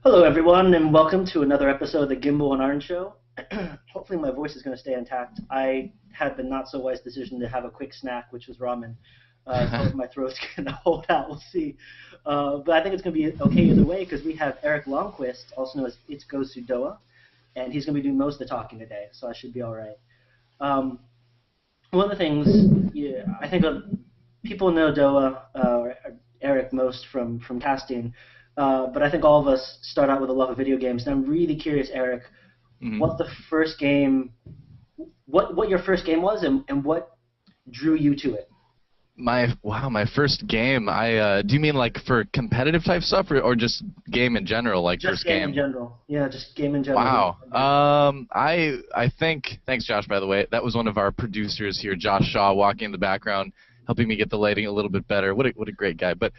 Hello, everyone, and welcome to another episode of the Gimbal and Iron Show. Hopefully my voice is going to stay intact. I had the not-so-wise decision to have a quick snack, which was ramen. So my throat's going to hold out. We'll see. But I think it's going to be okay either way because we have Erik Lonnquist, also known as It's Goes to Doa, and he's going to be doing most of the talking today, so I should be all right. One of the things, I think people know Doa, or Erik most from casting, but I think all of us start out with a love of video games, and I'm really curious, Erik, what the first game, what your first game was, and what drew you to it. My first game. Do you mean like for competitive type stuff, or just game in general, like just first game? Just game in general. Yeah, just game in general. Wow. I think. Thanks, Josh. By the way, that was one of our producers here, Josh Shaw, walking in the background, helping me get the lighting a little bit better. What a great guy. But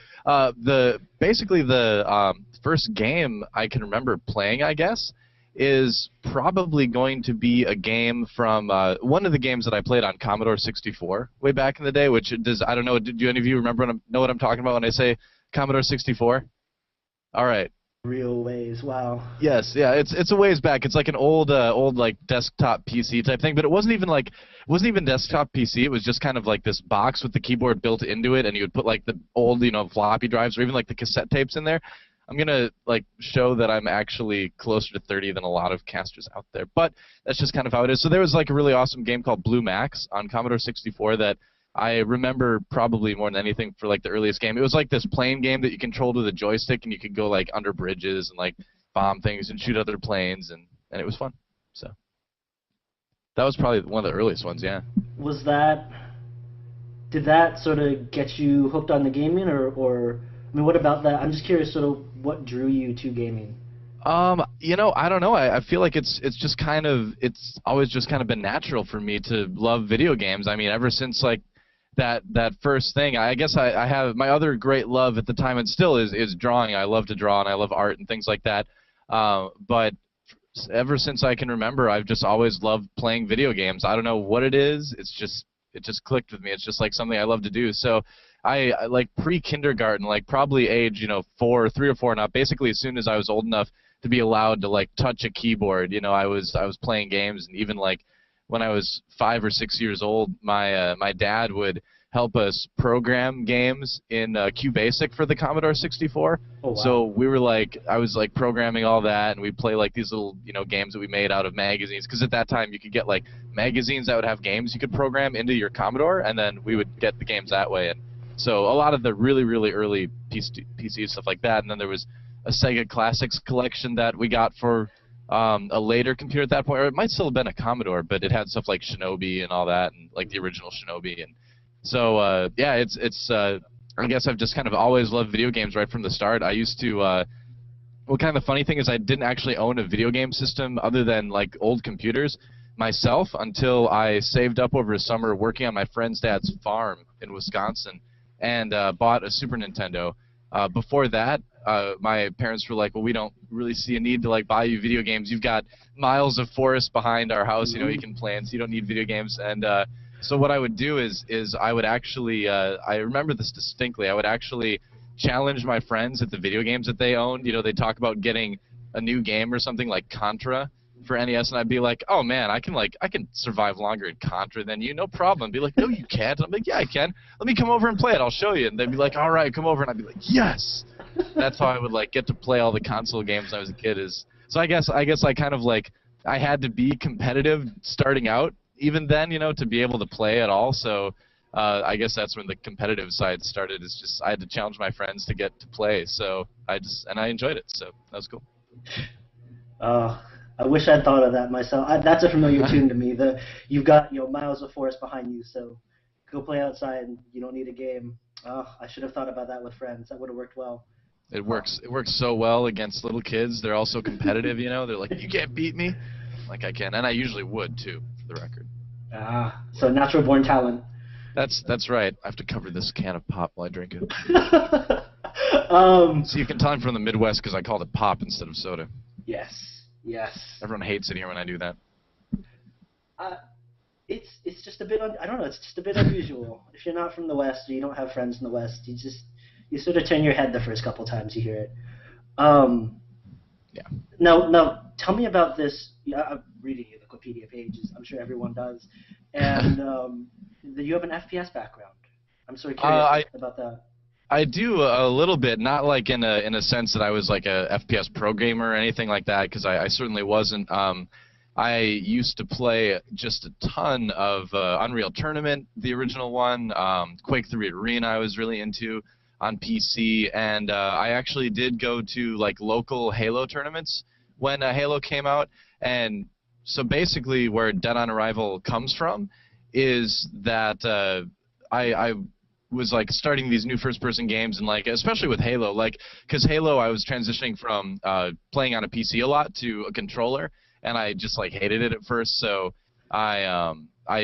basically the first game I can remember playing, I guess, is probably going to be a game from one of the games that I played on Commodore 64 way back in the day, which I don't know, do any of you remember know what I'm talking about when I say Commodore 64? All right. Real ways, wow. Yes, yeah, it's a ways back. It's like an old like desktop PC type thing, but it wasn't even desktop PC. It was just kind of like this box with the keyboard built into it, and you would put like the old, floppy drives or even like the cassette tapes in there. I'm gonna like show that I'm actually closer to 30 than a lot of casters out there, but that's just kind of how it is. So there was like a really awesome game called Blue Max on Commodore 64 that I remember probably more than anything for like the earliest game. It was like this plane game that you controlled with a joystick, and you could go like under bridges and like bomb things and shoot other planes, and it was fun. So that was probably one of the earliest ones, yeah. Did that sort of get you hooked on the gaming, or I mean, what about that? I'm just curious, sort of, what drew you to gaming? I don't know. I feel like it's always just kind of been natural for me to love video games. I mean, ever since like that first thing, I guess I have my other great love at the time, and still is drawing. I love to draw, and I love art and things like that. But ever since I can remember, I've just always loved playing video games. I don't know what it is. It just clicked with me. It's just like something I love to do. So I like pre-kindergarten, like probably age 3 or 4 and up. Basically, as soon as I was old enough to be allowed to like touch a keyboard, I was playing games, and even like when I was 5 or 6 years old, my dad would help us program games in QBasic for the Commodore 64. Oh, wow. So I was like programming all that, and we'd play like these little games that we made out of magazines, because at that time you could get like magazines that would have games you could program into your Commodore, and then we would get the games that way. And so a lot of the really, really early PC stuff like that, and then there was a Sega Classics collection that we got for a later computer at that point, or it might still have been a Commodore, but it had stuff like Shinobi and all that, and like the original Shinobi. And so yeah, I guess I've just kind of always loved video games right from the start. I used to well, kind of the funny thing is I didn't actually own a video game system other than like old computers myself until I saved up over a summer working on my friend's dad's farm in Wisconsin, and bought a Super Nintendo. Before that, my parents were like, well, we don't really see a need to like buy you video games. You've got miles of forest behind our house, you can play in, so you don't need video games. And so what I would do is I would actually, I remember this distinctly, I would actually challenge my friends at the video games that they owned. They'd talk about getting a new game or something like Contra for NES, and I'd be like, oh man, I can survive longer in Contra than you, no problem. And be like, no, you can't. And I'm like, yeah, I can. Let me come over and play it. I'll show you. And they'd be like, all right, come over. And I'd be like, yes. That's how I would like get to play all the console games when I was a kid. So I guess I kind of like I had to be competitive starting out even then, to be able to play at all. So I guess that's when the competitive side started. Is just I had to challenge my friends to get to play. So I enjoyed it. So that was cool. I wish I'd thought of that myself. That's a familiar tune to me. You've got miles of forest behind you, so go play outside, and you don't need a game. I should have thought about that with friends. That would have worked well. It works so well against little kids. They're also competitive, They're like, you can't beat me. Like I can, and I usually would too, for the record. So natural born talent. That's right. I have to cover this can of pop while I drink it. So you can tell I'm from the Midwest because I called it pop instead of soda. Yes. Everyone hates it here when I do that. It's just a bit I don't know. It's just a bit unusual. If you're not from the West or you don't have friends in the West, you sort of turn your head the first couple times you hear it. Now, tell me about this. Yeah, I'm reading your Wikipedia pages. I'm sure everyone does. And you have an FPS background. I'm sort of curious about that. I do a little bit, not like in a sense that I was like a FPS pro gamer or anything like that, because I certainly wasn't. I used to play just a ton of Unreal Tournament, the original one, Quake 3 Arena I was really into on PC, and I actually did go to like local Halo tournaments when Halo came out. And so basically where Dead on Arrival comes from is that I was like starting these new first-person games, and like especially with Halo, like because Halo I was transitioning from playing on a PC a lot to a controller, and I just like hated it at first. So I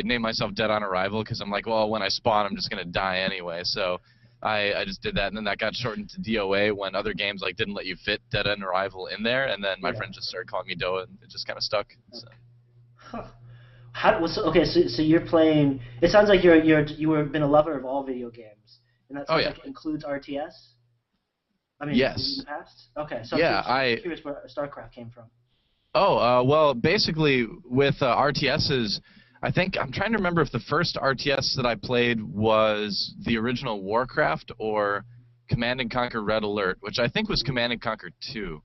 named myself Dead on Arrival because I'm like, well, when I spawn, I'm just gonna die anyway. So I just did that, and then that got shortened to DOA when other games like didn't let you fit Dead on Arrival in there, and then my friends just started calling me Doa, and it just kind of stuck. So. Huh. So you're playing. It sounds like you've been a lover of all video games, and that sounds like it includes RTS. I mean, yes. In the past. Okay, so I'm curious where Starcraft came from. Oh, well, basically with RTSs, I think I'm trying to remember if the first RTS that I played was the original Warcraft or Command and Conquer Red Alert, which I think was Command and Conquer 2.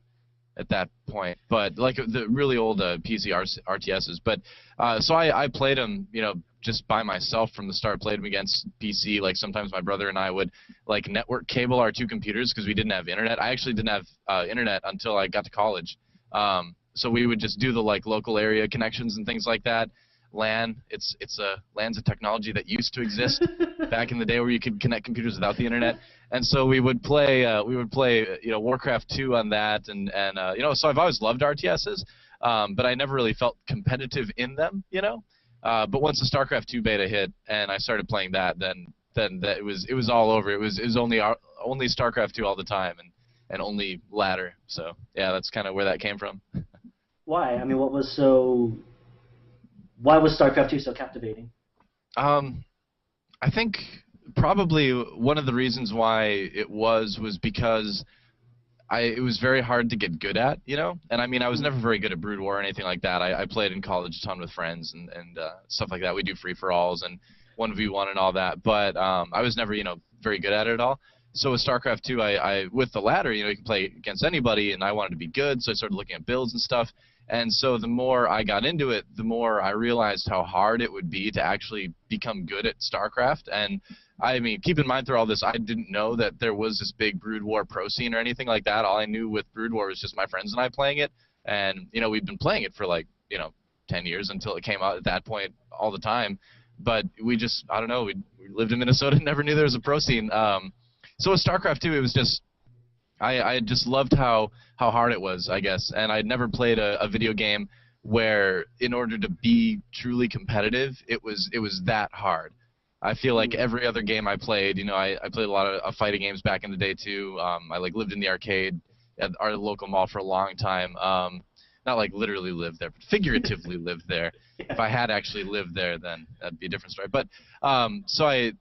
At that point, but like the really old PC RTSs. But so I played them, you know, just by myself from the start. Played them against PC. Like sometimes my brother and I would like network cable our two computers because we didn't have internet. I actually didn't have internet until I got to college. So we would just do the like local area connections and things like that. LAN, LAN's a technology that used to exist back in the day where you could connect computers without the internet. And so we would play you know, Warcraft 2 on that, and you know, so I've always loved RTSs, but I never really felt competitive in them, you know. But once the Starcraft 2 beta hit and I started playing that, then that it was all over. It was only Starcraft 2 all the time, and only ladder. So yeah, that's kind of where that came from. Why? I mean, why was Starcraft 2 so captivating? I think probably one of the reasons why it was because it was very hard to get good at, you know? And I mean, I was never very good at Brood War or anything like that. I played in college a ton with friends and stuff like that. We do free-for-alls and 1v1 and all that, but I was never, you know, very good at it at all. So with StarCraft 2, I with the ladder, you know, you can play against anybody, and I wanted to be good, so I started looking at builds and stuff. And so the more I got into it, the more I realized how hard it would be to actually become good at StarCraft. And I mean, keep in mind through all this, I didn't know that there was this big Brood War pro scene or anything like that. All I knew with Brood War was just my friends and I playing it. And, you know, we'd been playing it for like, you know, 10 years until it came out at that point all the time. But we just, I don't know, we lived in Minnesota and never knew there was a pro scene. So with StarCraft 2, it was just, I just loved how hard it was, I guess, and I'd never played a video game where, in order to be truly competitive, it was that hard. I feel like every other game I played, you know, I played a lot of fighting games back in the day too. I like lived in the arcade at our local mall for a long time. Not like literally lived there, but figuratively lived there. If I had actually lived there, then that'd be a different story. But so I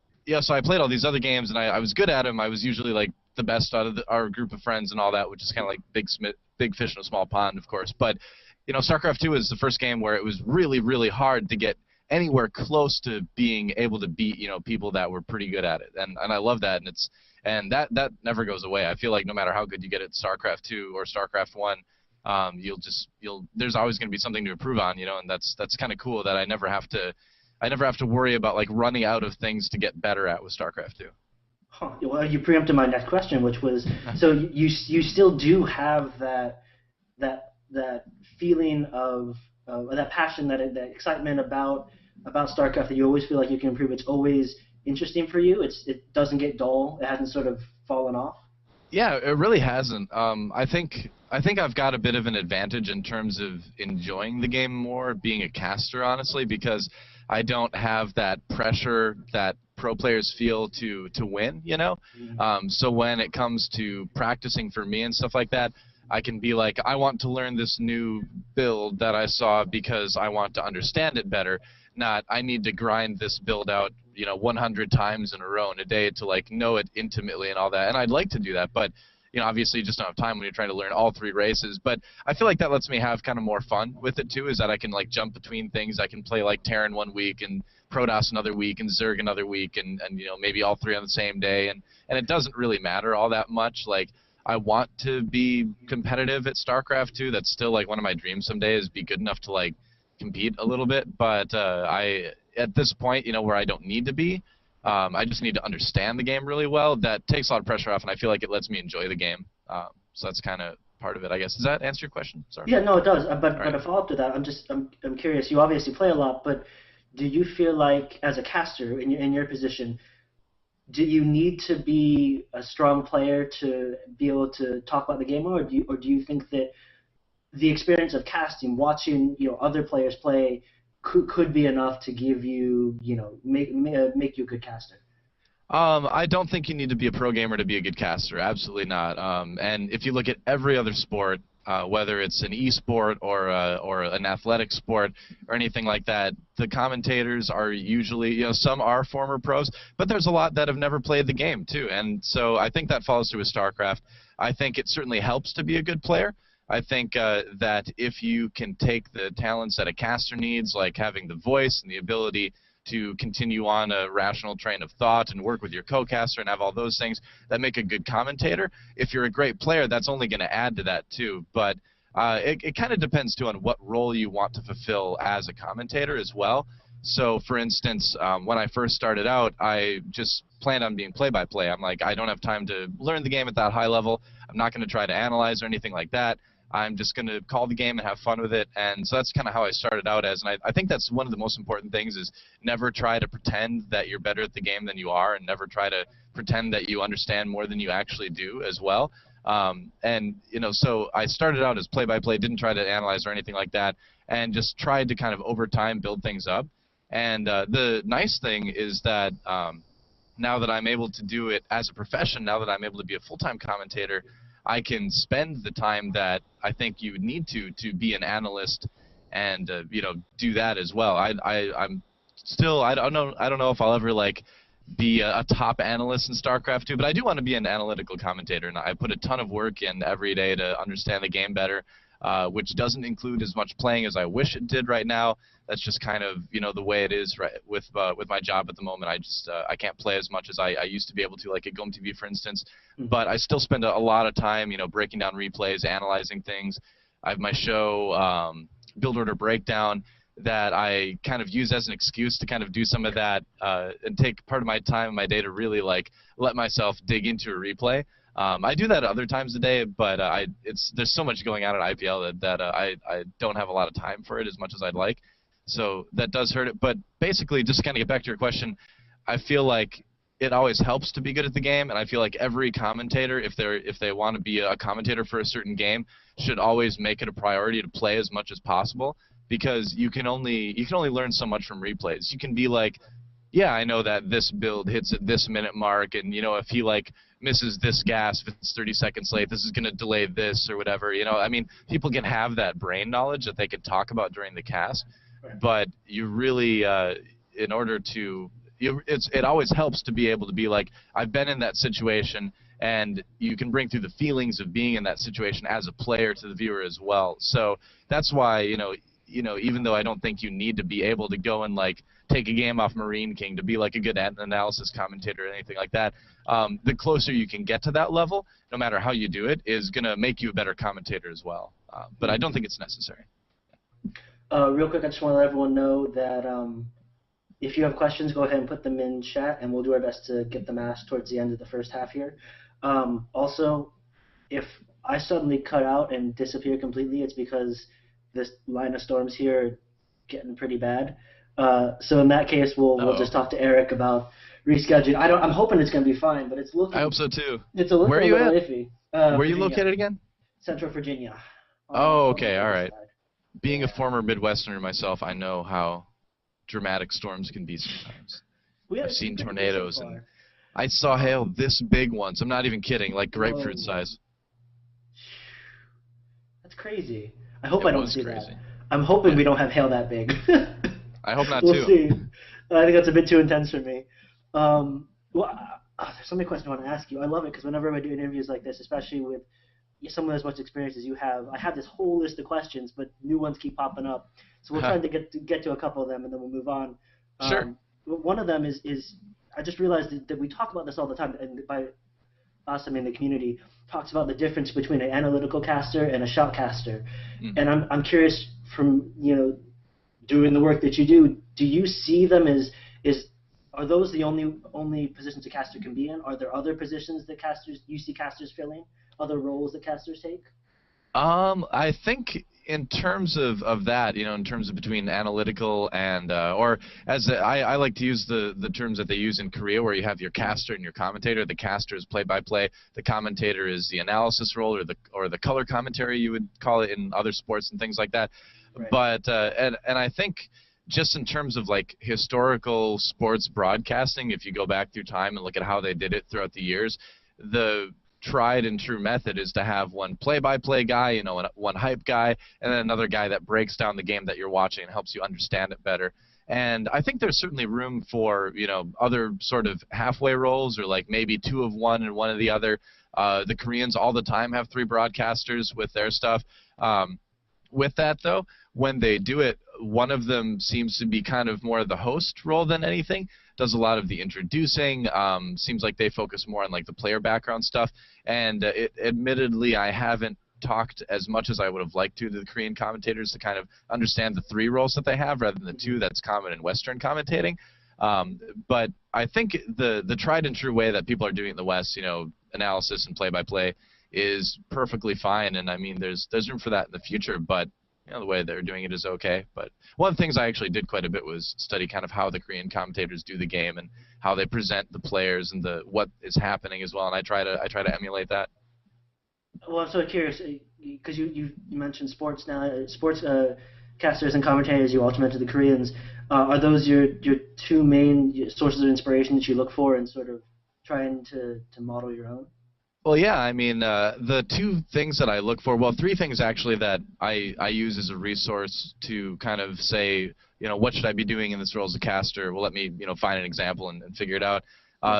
played all these other games, and I was good at them. I was usually like the best out of our group of friends and all that, which is kind of like big fish in a small pond, of course. But you know, StarCraft 2 is the first game where it was really, really hard to get anywhere close to being able to beat, you know, people that were pretty good at it, and I love that, and that never goes away. I feel like no matter how good you get at StarCraft 2 or StarCraft 1, there's always going to be something to improve on, you know, and that's kind of cool that I never have to worry about like running out of things to get better at with StarCraft 2. Huh. Well, you preempted my next question, which was, so you still do have that feeling of that passion, that excitement about StarCraft, that you always feel like you can improve. It's always interesting for you. It doesn't get dull. It hasn't sort of fallen off. Yeah, it really hasn't. I think I've got a bit of an advantage in terms of enjoying the game more, being a caster, honestly, because I don't have that pressure that pro players feel to win, you know? So when it comes to practicing for me and stuff like that, I can be like, I want to learn this new build that I saw because I want to understand it better, not I need to grind this build out, you know, 100 times in a row in a day to like know it intimately and all that. And I'd like to do that, but you know, obviously you just don't have time when you're trying to learn all 3 races. But I feel like that lets me have kind of more fun with it too, is that I can like jump between things. I can play like Terran one week and Protoss another week and Zerg another week, and you know, maybe all 3 on the same day, and it doesn't really matter all that much. Like, I want to be competitive at StarCraft 2. That's still like one of my dreams someday, is be good enough to like compete a little bit. But I, at this point, you know, where I don't need to be, I just need to understand the game really well. That takes a lot of pressure off, and I feel like it lets me enjoy the game. So that's kind of part of it, I guess. Does that answer your question? Sorry. Yeah, no, it does. But Right. a follow up to that, I'm curious. You obviously play a lot, but do you feel like as a caster in your position, do you need to be a strong player to be able to talk about the game, or do you think that the experience of casting, watching other players play, could be enough to give you make you a good caster? I don't think you need to be a pro gamer to be a good caster. Absolutely not. And if you look at every other sport, whether it's an e-sport or an athletic sport or anything like that, the commentators are usually, you know, some are former pros, but there's a lot that have never played the game too. And so I think that follows through with StarCraft. I think it certainly helps to be a good player. I think that if you can take the talents that a caster needs, like having the voice and the ability to continue on a rational train of thought and work with your co-caster and have all those things that make a good commentator. If you're a great player, that's only going to add to that too. But it kind of depends too on what role you want to fulfill as a commentator as well. So for instance, when I first started out, I just planned on being play-by-play. I'm like, I don't have time to learn the game at that high level. I'm not going to try to analyze or anything like that. I'm just going to call the game and have fun with it. And so that's kind of how I started out as. And I think that's one of the most important things, is never try to pretend that you're better at the game than you are, and never try to pretend that you understand more than you actually do as well. And, you know, so I started out as play-by-play, didn't try to analyze or anything like that, and just tried to kind of over time build things up. And the nice thing is that now that I'm able to do it as a profession, now that I'm able to be a full-time commentator, I can spend the time that I think you would need to be an analyst, and you know, do that as well. I'm still, I don't know if I'll ever like be a top analyst in StarCraft 2, but I do want to be an analytical commentator, and I put a ton of work in every day to understand the game better, which doesn't include as much playing as I wish it did right now. That's just kind of, you know, the way it is right with my job at the moment. I can't play as much as I used to be able to, like at GOM TV, for instance. But I still spend a lot of time, you know, breaking down replays, analyzing things. I have my show, Build Order Breakdown, that I kind of use as an excuse to kind of do some of that and take part of my time and my day to really like let myself dig into a replay. I do that other times a day, but there's so much going on at IPL that I don't have a lot of time for it as much as I'd like. So that does hurt it. But basically, just to kind of get back to your question, I feel like it always helps to be good at the game, and I feel like every commentator, if they want to be a commentator for a certain game, should always make it a priority to play as much as possible, because you can only learn so much from replays. You can be like, yeah, I know that this build hits at this minute mark, and you know, if he like misses this gas, if it's 30 seconds late, this is going to delay this or whatever. You know, I mean, people can have that brain knowledge that they can talk about during the cast, but you really, in order to, it always helps to be able to be like, I've been in that situation, and you can bring through the feelings of being in that situation as a player to the viewer as well. So that's why, you know, even though I don't think you need to be able to go and like take a game off Marine King to be like a good analysis commentator or anything like that, the closer you can get to that level, no matter how you do it, is going to make you a better commentator as well. But I don't think it's necessary. Real quick, I just want to let everyone know that if you have questions, go ahead and put them in chat, and we'll do our best to get them asked towards the end of the first half here. Also, if I suddenly cut out and disappear completely, it's because this line of storms here are getting pretty bad. So in that case, we'll just talk to Erik about rescheduling. I'm hoping it's going to be fine, but it's looking. I hope so too. It's a little iffy. Where are you located again? Central Virginia. Oh, okay, all right. Being a former Midwesterner myself, I know how dramatic storms can be sometimes. I've seen tornadoes, and I saw hail this big once. I'm not even kidding, like grapefruit size. That's crazy. I hope I don't see that. I'm hoping we don't have hail that big. I hope not we'll too. See. I think that's a bit too intense for me. Well, there's so many questions I want to ask you. I love it because whenever I do interviews like this, especially with someone as much experience as you have, I have this whole list of questions, but new ones keep popping up. So we'll try to get to a couple of them, and then we'll move on. Sure. One of them is I just realized that we talk about this all the time, and by us, I mean the community talks about the difference between an analytical caster and a shot caster. And I'm curious, from doing the work that you do you see them as are those the only positions a caster can be in? Are there other positions that you see casters filling? Other roles that casters take? I think in terms of that, in terms of between analytical and or as I like to use the terms that they use in Korea, where you have your caster and your commentator. The caster is play-by-play. The commentator is the analysis role, or the color commentary, you would call it in other sports and things like that. Right. But and I think just in terms of like historical sports broadcasting, if you go back through time and look at how they did it throughout the years, the tried and true method is to have one play-by-play guy, one hype guy, and then another guy that breaks down the game that you're watching and helps you understand it better. And I think there's certainly room for, other sort of halfway roles, or like maybe two of one and one of the other. The Koreans all the time have 3 broadcasters with their stuff. With that, though, when they do it, one of them seems to be kind of more the host role than anything, does a lot of the introducing, seems like they focus more on like the player background stuff, and admittedly I haven't talked as much as I would have liked to the Korean commentators to kind of understand the 3 roles that they have rather than the 2 that's common in Western commentating. But I think the tried and true way that people are doing it in the West, analysis and play-by-play, is perfectly fine, and I mean there's room for that in the future, but the way they're doing it is okay. But one of the things I actually did quite a bit was study kind of how the Korean commentators do the game and how they present the players and what is happening as well, and I try to emulate that. Well, I'm so curious because you mentioned sports now, sports casters and commentators. You also mentioned the Koreans. Are those your 2 main sources of inspiration that you look for in sort of trying to model your own? Well, yeah, I mean, the 2 things that I look for, well, 3 things actually that I use as a resource to kind of say, what should I be doing in this role as a caster? Well, let me, find an example and figure it out.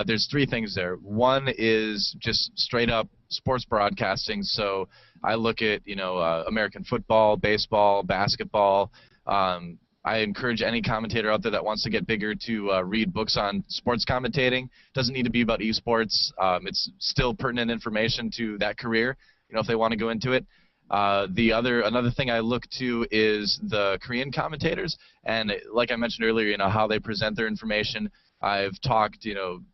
There's 3 things there. One is just straight up sports broadcasting. So I look at, American football, baseball, basketball. I encourage any commentator out there that wants to get bigger to read books on sports commentating. Doesn't need to be about esports. It's still pertinent information to that career, if they want to go into it. Another thing I look to is the Korean commentators, and like I mentioned earlier, how they present their information. I've talked,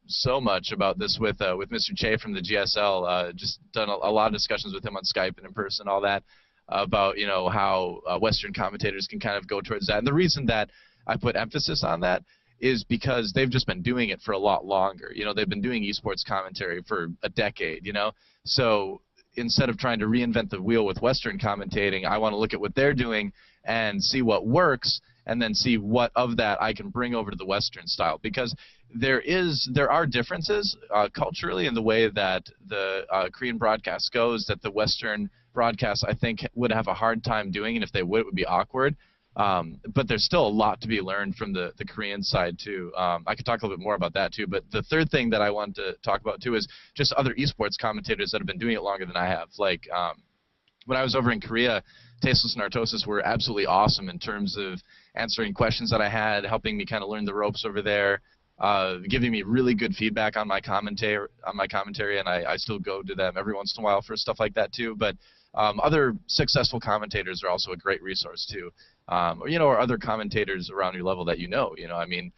so much about this with Mr. Che from the GSL. Just done a lot of discussions with him on Skype and in person, all that, about how Western commentators can kind of go towards that. And the reason that I put emphasis on that is because they've just been doing it for a lot longer. They've been doing esports commentary for a decade. So instead of trying to reinvent the wheel with Western commentating, I want to look at what they're doing and see what works, and then see what of that I can bring over to the Western style. Because there are differences culturally in the way that the Korean broadcast goes that the Western broadcast, I think, would have a hard time doing, and if they would, it would be awkward. But there's still a lot to be learned from the Korean side too. I could talk a little bit more about that too. But the third thing that I want to talk about too is just other esports commentators that have been doing it longer than I have. Like when I was over in Korea, Tasteless and Artosis were absolutely awesome in terms of answering questions that I had, helping me kind of learn the ropes over there, giving me really good feedback on my commentary, and I still go to them every once in a while for stuff like that too. But other successful commentators are also a great resource too, or other commentators around your level that I mean,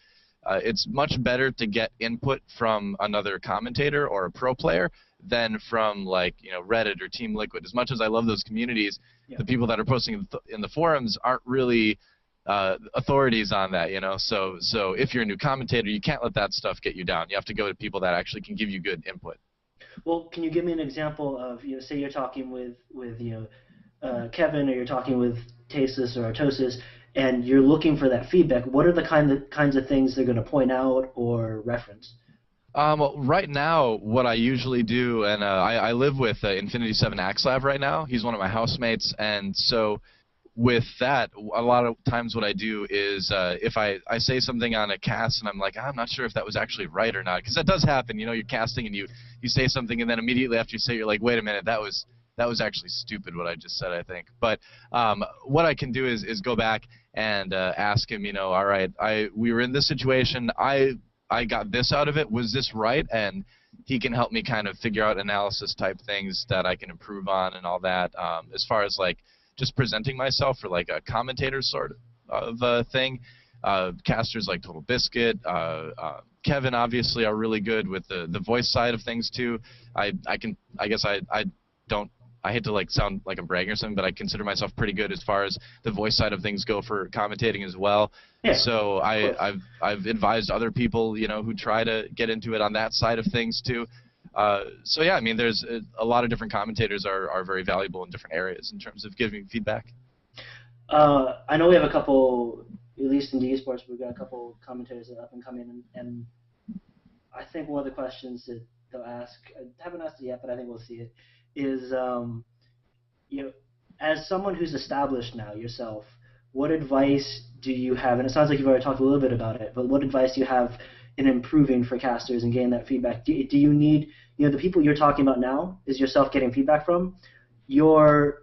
it's much better to get input from another commentator or a pro player than from like Reddit or Team Liquid. As much as I love those communities, the people that are posting in the forums aren't really authorities on that. So if you're a new commentator, you can't let that stuff get you down. You have to go to people that actually can give you good input. Well, can you give me an example of, say you're talking with Kevin, or you're talking with Tasteless or Artosis, and you're looking for that feedback? What are the kinds of things they're going to point out or reference? Right now, what I usually do, and I live with Infinity 7 Axlav right now. He's one of my housemates, and so with that, a lot of times what I do is if I say something on a cast and I'm like, I'm not sure if that was actually right or not, because that does happen. You know, you're casting and you say something and then immediately after you say it, you're like, wait a minute, that was actually stupid what I just said, I think. But what I can do is go back and ask him, you know, all right, we were in this situation, I got this out of it, was this right? And he can help me kind of figure out analysis type things that I can improve on and all that. As far as like just presenting myself for like a commentator sort of thing, casters like Total Biscuit, Kevin obviously are really good with the voice side of things too. I hate to like sound like I'm bragging or something, but I consider myself pretty good as far as the voice side of things go for commentating as well. Yeah, so I've advised other people, you know, who try to get into it on that side of things too. So yeah, I mean, there's a lot of different commentators are very valuable in different areas in terms of giving feedback. I know we have a couple, at least in d-esports, we've got a couple commentators that are up and coming, and I think one of the questions that they'll ask, I haven't asked it yet, but I think we'll see it, is, you know, as someone who's established now yourself, what advice do you have, and it sounds like you've already talked a little bit about it, but what advice do you have in improving for casters and getting that feedback? Do you need, you know, the people you're talking about now is yourself getting feedback from, you're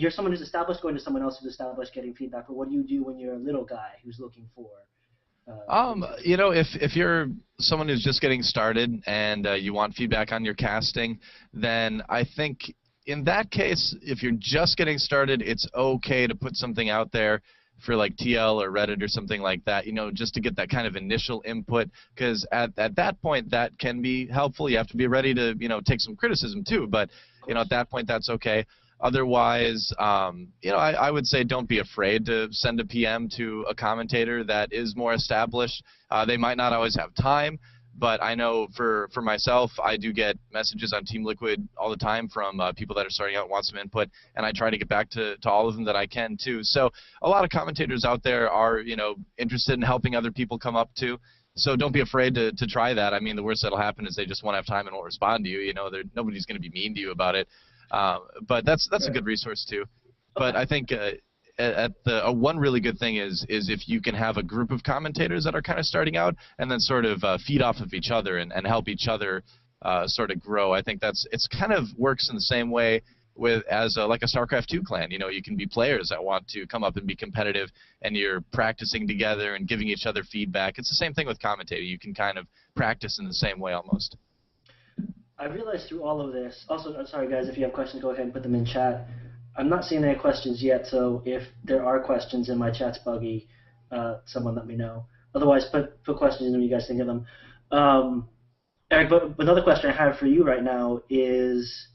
someone who's established going to someone else who's established getting feedback, but what do you do when you're a little guy who's looking for you know, if you're someone who's just getting started and you want feedback on your casting, then I think in that case, if you're just getting started, it's okay to put something out there for like TL or Reddit or something like that, you know, just to get that kind of initial input, because at that point that can be helpful. You have to be ready to, you know, take some criticism too, but you know, at that point that's okay. Otherwise, you know, I would say don't be afraid to send a PM to a commentator that is more established. They might not always have time, but I know for myself, I do get messages on Team Liquid all the time from people that are starting out and want some input, and I try to get back to all of them that I can too. So a lot of commentators out there are, you know, interested in helping other people come up too. So don't be afraid to try that. I mean, the worst that'll happen is they just won't have time and won't respond to you. You know, nobody's going to be mean to you about it. But that's a good resource too. But I think one really good thing is if you can have a group of commentators that are kind of starting out and then sort of feed off of each other and help each other sort of grow. I think it's kind of works in the same way as like a Starcraft 2 clan. You know, you can be players that want to come up and be competitive, and you're practicing together and giving each other feedback. It's the same thing with commentating. You can kind of practice in the same way almost. I realized through all of this, also, I'm sorry guys, if you have questions, go ahead and put them in chat. I'm not seeing any questions yet, so if there are questions and my chat's buggy, someone let me know. Otherwise, put questions in when you guys think of them. Eric, but another question I have for you right now is,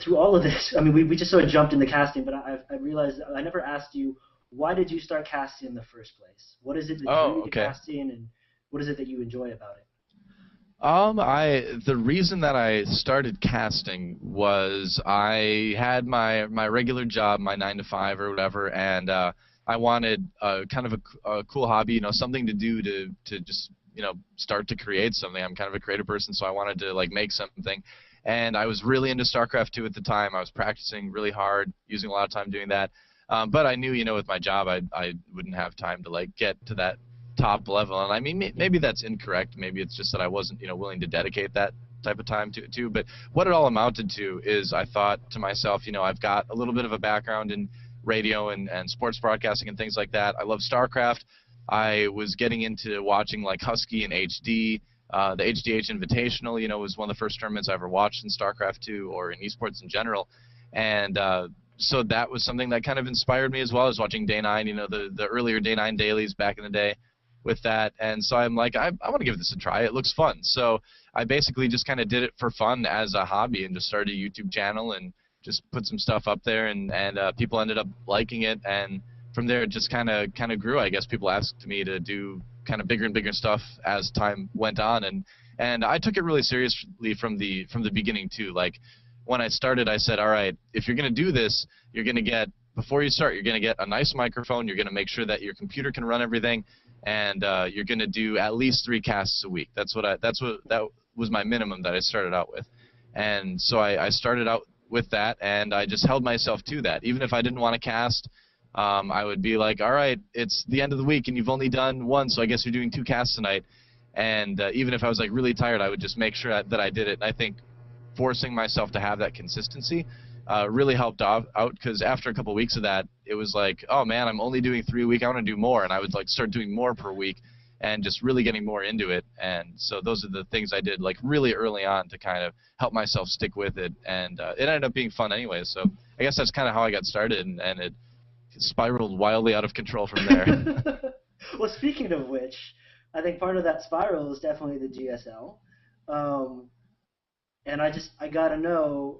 through all of this, I mean, we just sort of jumped into casting, but I realized I never asked you, why did you start casting in the first place? What is it that drew you to casting, and what is it that you enjoy about it? The reason that I started casting was I had my regular job, my 9 to 5 or whatever, and I wanted kind of a cool hobby, you know, something to do to just, you know, start to create something. I'm kind of a creative person, so I wanted to like make something. And I was really into Starcraft 2 at the time. I was practicing really hard, using a lot of time doing that. But I knew, you know, with my job, I wouldn't have time to like get to that top level. And I mean, maybe that's incorrect. Maybe it's just that I wasn't, you know, willing to dedicate that type of time to it too. But what it all amounted to is I thought to myself, you know, I've got a little bit of a background in radio and sports broadcasting and things like that. I love Starcraft. I was getting into watching like Husky and HD. The HDH Invitational, you know, was one of the first tournaments I ever watched in Starcraft 2 or in esports in general. And so that was something that kind of inspired me as well. I was watching Day 9, you know, the earlier Day 9 dailies back in the day with that. And so I'm like, I want to give this a try. It looks fun. So I basically just kind of did it for fun as a hobby and just started a YouTube channel and just put some stuff up there, and people ended up liking it. And from there, it just kind of grew. I guess people asked me to do kind of bigger and bigger stuff as time went on, and I took it really seriously from the beginning too. Like when I started, I said, all right, if you're going to do this, you're going to get, before you start, you're going to get a nice microphone. You're going to make sure that your computer can run everything, and you're going to do at least 3 casts a week. That was my minimum that I started out with. And so I started out with that, and I just held myself to that. Even if I didn't want to cast, I would be like, all right, it's the end of the week, and you've only done one, so I guess you're doing 2 casts tonight. And even if I was like really tired, I would just make sure that I did it. And I think forcing myself to have that consistency really helped out, because after a couple of weeks of that, it was like, oh man, I'm only doing 3 a week, I want to do more. And I would like start doing more per week and just really getting more into it. And so those are the things I did like really early on to kind of help myself stick with it. And it ended up being fun anyway. So I guess that's kind of how I got started, and it spiraled wildly out of control from there. Well, speaking of which, I think part of that spiral is definitely the GSL. And I got to know,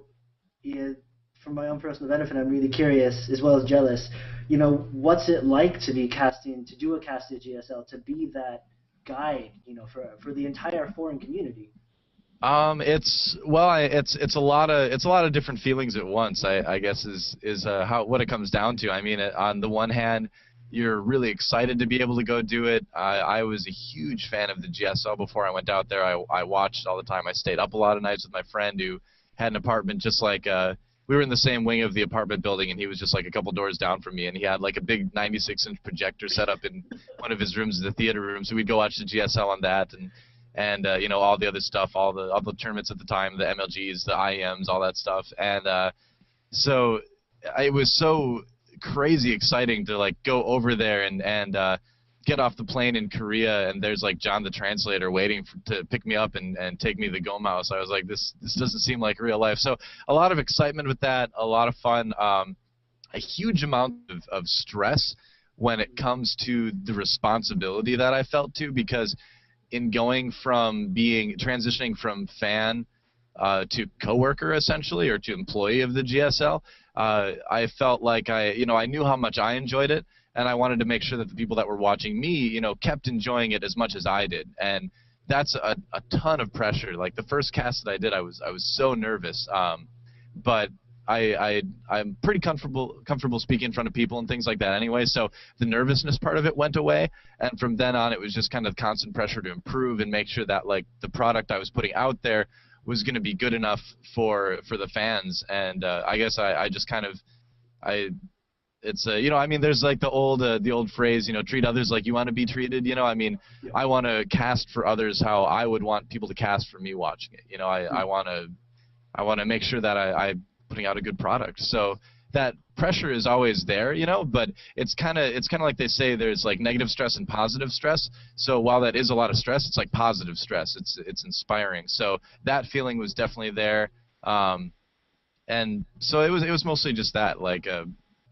for my own personal benefit, I'm really curious as well as jealous, what's it like to be to do a casting GSL, to be that guide, for the entire foreign community? It's a lot of different feelings at once. I guess is what it comes down to. I mean, on the one hand, you're really excited to be able to go do it. I was a huge fan of the GSL before I went out there. I watched all the time. I stayed up a lot of nights with my friend who had an apartment just like we were in the same wing of the apartment building, and he was just like a couple doors down from me, and he had like a big 96-inch projector set up in one of his rooms, the theater room. So we'd go watch the GSL on that, and all the other stuff, all the tournaments at the time, the MLGs, the IEMs, all that stuff. And so it was so crazy exciting to like go over there and get off the plane in Korea, and there's like John the translator waiting to pick me up and take me to the Go Mouse. I was like, this doesn't seem like real life. So a lot of excitement with that, a lot of fun, a huge amount of stress when it comes to the responsibility that I felt too, because in going from transitioning from fan to coworker essentially, or to employee of the GSL, I felt like I knew how much I enjoyed it, and I wanted to make sure that the people that were watching me, kept enjoying it as much as I did. And that's a ton of pressure. Like the first cast that I did, I was so nervous, but I'm pretty comfortable speaking in front of people and things like that anyway, so the nervousness part of it went away, and from then on it was just kind of constant pressure to improve and make sure that like the product I was putting out there was going to be good enough for the fans. And I guess I just kind of it's I mean, there's like the old phrase, treat others like you want to be treated. I mean, Yeah. I want to cast for others how I would want people to cast for me watching it. I want to make sure that I'm putting out a good product. So that pressure is always there, but it's kind of like they say there's like negative stress and positive stress. So while that is a lot of stress, it's like positive stress. It's inspiring. So that feeling was definitely there. And so it was mostly just that, like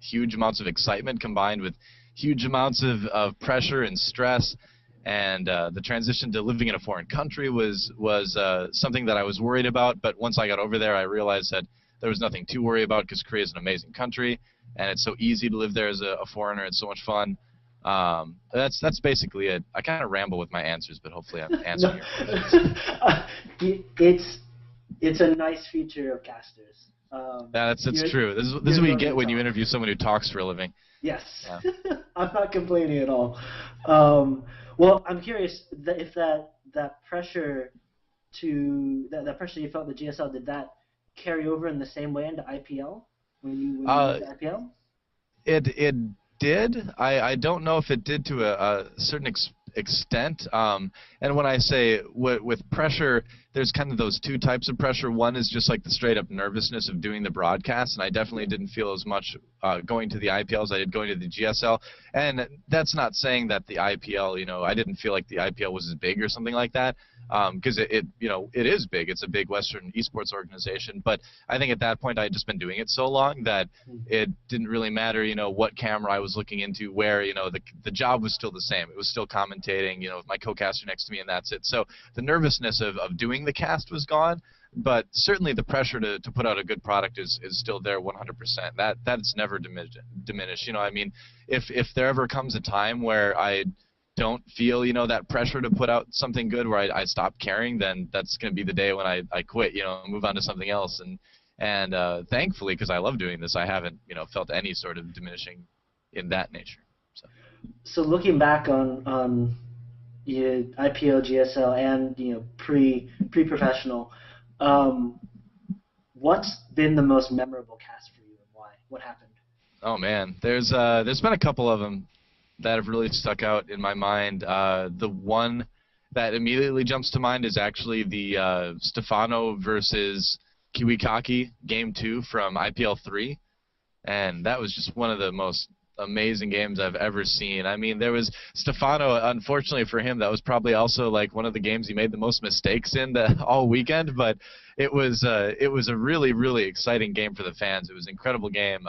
huge amounts of excitement combined with huge amounts of pressure and stress. And the transition to living in a foreign country was something that I was worried about. But once I got over there, I realized that there was nothing to worry about, because Korea is an amazing country, and it's so easy to live there as a foreigner. It's so much fun. That's basically it. I kind of ramble with my answers, but hopefully I'm answering your questions. It's a nice feature of casters. It's true. This is what you get when you interview someone who talks for a living. Yes. Yeah. I'm not complaining at all. Well, I'm curious if that pressure that pressure you felt in the GSL, did that carry over in the same way into IPL when you went to IPL? It did. I don't know if it did to a certain extent. And when I say with pressure, there's kind of those two types of pressure. One is just like the straight up nervousness of doing the broadcast, and I definitely didn't feel as much going to the IPL as I did going to the GSL. And that's not saying that the IPL, I didn't feel like the IPL was as big or something like that. Because it is big. It's a big Western esports organization. But I think at that point I had just been doing it so long that it didn't really matter, what camera I was looking into, where, the job was still the same. It was still commentating, with my co-caster next to me, and that's it. So the nervousness of doing the cast was gone, but certainly the pressure to put out a good product is still there 100%. That's never diminished. I mean, if there ever comes a time where I don't feel that pressure to put out something good, where I stop caring, then that's going to be the day when I quit, move on to something else. And thankfully, because I love doing this, I haven't felt any sort of diminishing in that nature. So looking back on IPO, GSL, and pre-professional, what's been the most memorable cast for you and why? What happened? Oh man, there's been a couple of them that have really stuck out in my mind. The one that immediately jumps to mind is actually the Stefano versus Kiwikaki Game 2 from IPL 3, and that was just one of the most amazing games I've ever seen. I mean, there was Stefano, unfortunately for him, that was probably also like one of the games he made the most mistakes in all weekend, but it was a really, really exciting game for the fans. It was an incredible game.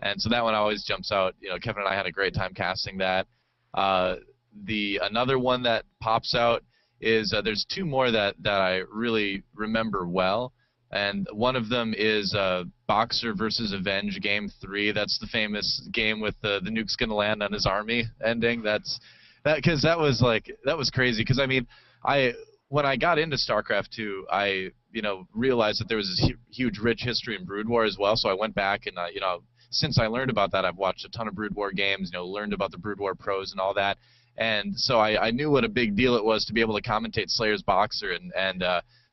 And so that one always jumps out. You know, Kevin and I had a great time casting that. Another one that pops out is there's two more that I really remember well, and one of them is Boxer versus Avenge Game 3. That's the famous game with the nuke's gonna land on his army ending. That was crazy because I mean when I got into Starcraft 2, I realized that there was this huge rich history in Brood War as well. So I went back and since I learned about that, I've watched a ton of Brood War games, learned about the Brood War pros and all that. And so I knew what a big deal it was to be able to commentate Slayer's Boxer.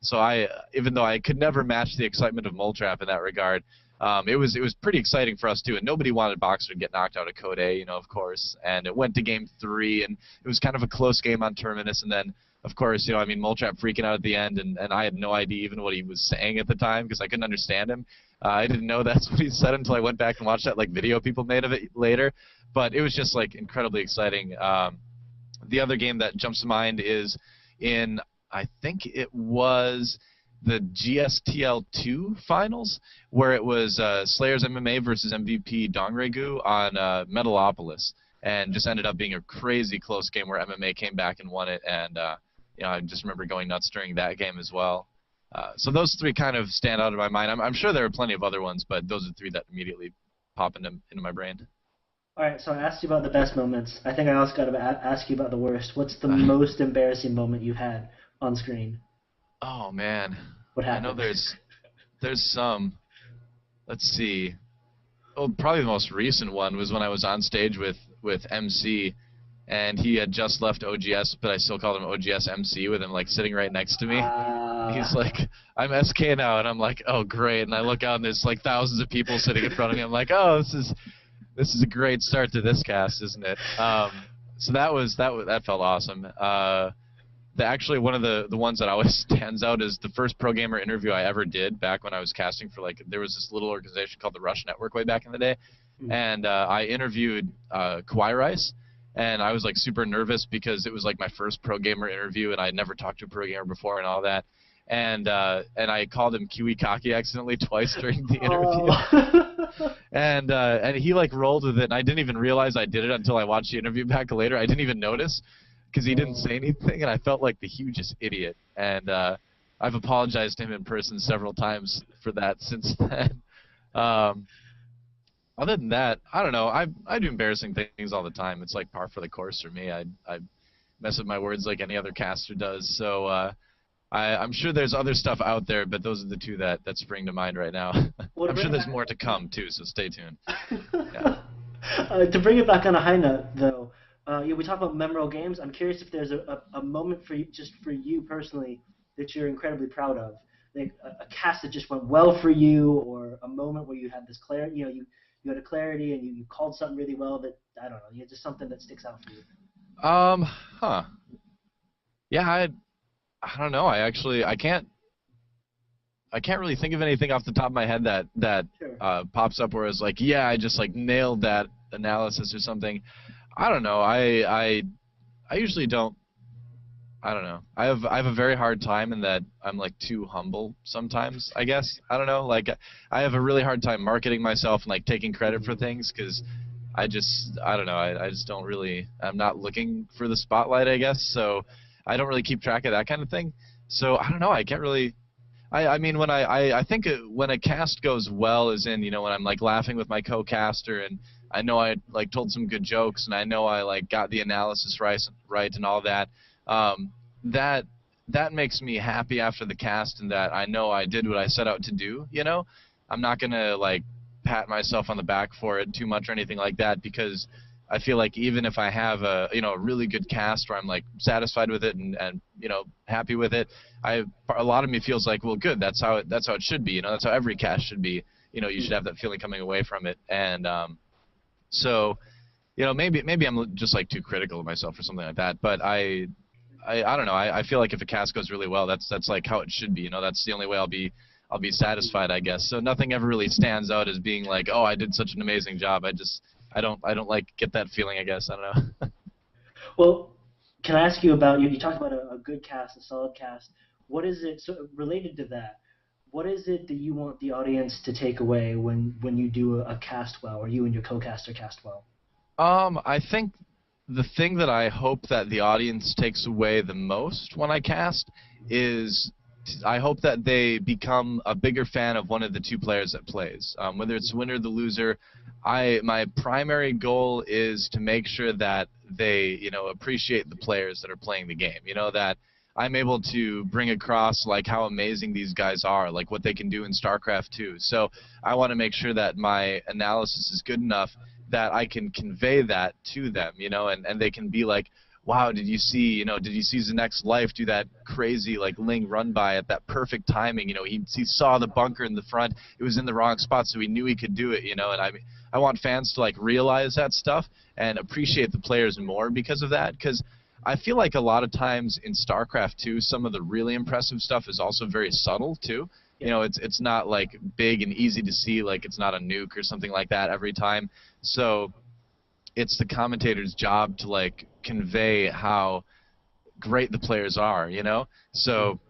So even though I could never match the excitement of Mole Trap in that regard, it was pretty exciting for us too. And nobody wanted Boxer to get knocked out of Code A, of course. And it went to Game 3, and it was kind of a close game on Terminus. And then, of course, Mole Trap freaking out at the end, and I had no idea even what he was saying at the time because I couldn't understand him. I didn't know that's what he said until I went back and watched that video people made of it later. But it was just incredibly exciting. The other game that jumps to mind is in, I think it was the GSTL2 finals, where it was Slayer's MMA versus MVP Dongregu on Metalopolis, and just ended up being a crazy close game where MMA came back and won it. And I just remember going nuts during that game as well. So those three kind of stand out in my mind. I'm sure there are plenty of other ones, but those are three that immediately pop into my brain. All right, so I asked you about the best moments. I think I also got to ask you about the worst. What's the most embarrassing moment you had on screen? Oh man, what happened? I know there's some. Let's see. Oh, probably the most recent one was when I was on stage with MC, and he had just left OGS, but I still called him OGS MC with him sitting right next to me. He's like, I'm SK now, and I'm like, oh great, and I look out and there's thousands of people sitting in front of me. I'm like, oh, this is a great start to this cast, isn't it? So that felt awesome. Actually, one of the ones that always stands out is the first pro gamer interview I ever did back when I was casting for there was this little organization called the Rush Network way back in the day, and I interviewed Kawhi Rice. And I was super nervous because it was my first pro gamer interview, and I had never talked to a pro gamer before and all that. And I called him Kiwikaki accidentally twice during the interview. And he rolled with it, and I didn't even realize I did it until I watched the interview back later. I didn't even notice because he didn't say anything, and I felt like the hugest idiot. And I've apologized to him in person several times for that since then. Other than that, I don't know. I do embarrassing things all the time. It's par for the course for me. I mess up my words like any other caster does. So I'm sure there's other stuff out there, but those are the two that spring to mind right now. I'm sure there's more to come too, so stay tuned. Yeah. To bring it back on a high note, though, we talk about memorable games. I'm curious if there's a moment for you, just for you personally, that you're incredibly proud of, a cast that just went well for you, or a moment where you had this clarity. You had a clarity and you called something really well that, I don't know, just something that sticks out for you. Yeah, I don't know. I can't really think of anything off the top of my head that Sure. Pops up where it's yeah, I just nailed that analysis or something. I don't know. I usually don't. I don't know. I have a very hard time in that I'm too humble sometimes, I guess. I don't know. I have a really hard time marketing myself and taking credit for things because I don't know. I just don't really. I'm not looking for the spotlight, I guess. So I don't really keep track of that kind of thing. So I don't know. I can't really. I mean, when I think when a cast goes well is in when I'm laughing with my co-caster and I know I told some good jokes and I know I got the analysis right and all that. That makes me happy after the cast, and that I know I did what I set out to do. I'm not gonna pat myself on the back for it too much or anything like that, because I feel like even if I have a a really good cast where I'm like satisfied with it and happy with it, a lot of me feels like, well, good, that's how it should be. That's how every cast should be. You should have that feeling coming away from it. And so maybe I'm just like too critical of myself or something like that. But I don't know. I feel like if a cast goes really well, that's like how it should be. That's the only way I'll be satisfied, I guess. So nothing ever really stands out as being like, oh, I did such an amazing job. I don't like get that feeling, I guess. I don't know. Well, can I ask you about you talked about a good cast, a solid cast. What is it related to that? What is it that you want the audience to take away when you do a cast well, or you and your co-caster cast well? I think the thing that I hope that the audience takes away the most when I cast is I hope that they become a bigger fan of one of the two players that plays. Whether it's the winner or the loser, my primary goal is to make sure that they appreciate the players that are playing the game. That I'm able to bring across like how amazing these guys are, like what they can do in Starcraft 2. So I want to make sure that my analysis is good enough that I can convey that to them, and they can be like, wow, did you see Zanek's life do that crazy like Ling run by at that perfect timing? He saw the bunker in the front. It was in the wrong spot, so he knew he could do it. And I want fans to like realize that stuff and appreciate the players more because of that. Because I feel like a lot of times in StarCraft 2, some of the really impressive stuff is also very subtle too. It's not like big and easy to see, like it's not a nuke or something like that every time. So it's the commentator's job to like convey how great the players are, So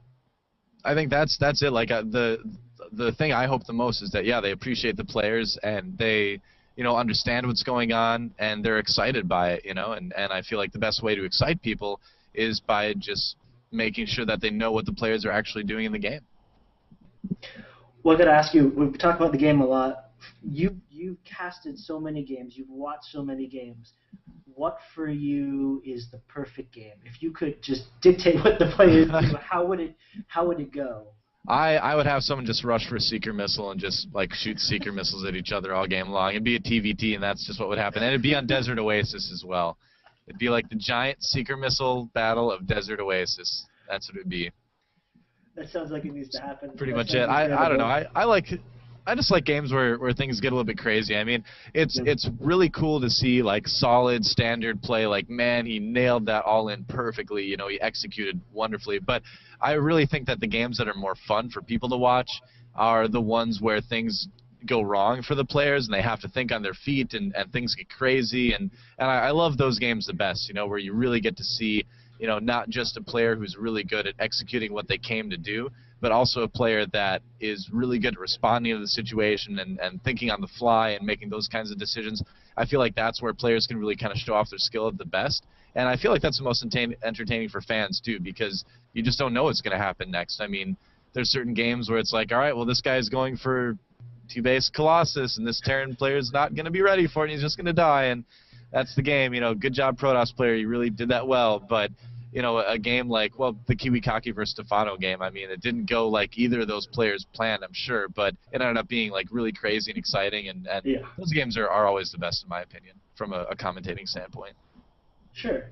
I think that's it. Like the thing I hope the most is that they appreciate the players and they understand what's going on and they're excited by it, and I feel like the best way to excite people is by just making sure that they know what the players are actually doing in the game. Well, I got to ask you, we've talked about the game a lot. You've casted so many games. You've watched so many games. What for you is the perfect game? If you could just dictate what the players do, how would it go? I would have someone just rush for a seeker missile and just like shoot seeker missiles at each other all game long. It'd be a TVT, and that's just what would happen. And it'd be on Desert Oasis as well. It'd be like the giant seeker missile battle of Desert Oasis. That's what it'd be. That sounds like it needs to happen. Pretty much it. I don't know. I just like games where things get a little bit crazy. I mean, it's really cool to see like solid standard play. Like, man, he nailed that all in perfectly. He executed wonderfully. But I really think that the games that are more fun for people to watch are the ones where things go wrong for the players and they have to think on their feet and things get crazy. And I love those games the best. Where you really get to see not just a player who's really good at executing what they came to do, but also a player that is really good at responding to the situation and thinking on the fly and making those kinds of decisions. I feel like that's where players can really kind of show off their skill at the best. And I feel like that's the most entertaining for fans, too, because you just don't know what's going to happen next. I mean, there's certain games where it's like, all right, well, this guy's going for two-base Colossus, and this Terran player's not going to be ready for it, and he's just going to die. And that's the game. Good job, Protoss player. You really did that well. But a game like, well, the Kiwikaki versus Stefano game, I mean, it didn't go like either of those players planned, I'm sure, but it ended up being like really crazy and exciting, and those games are always the best in my opinion from a commentating standpoint. Sure.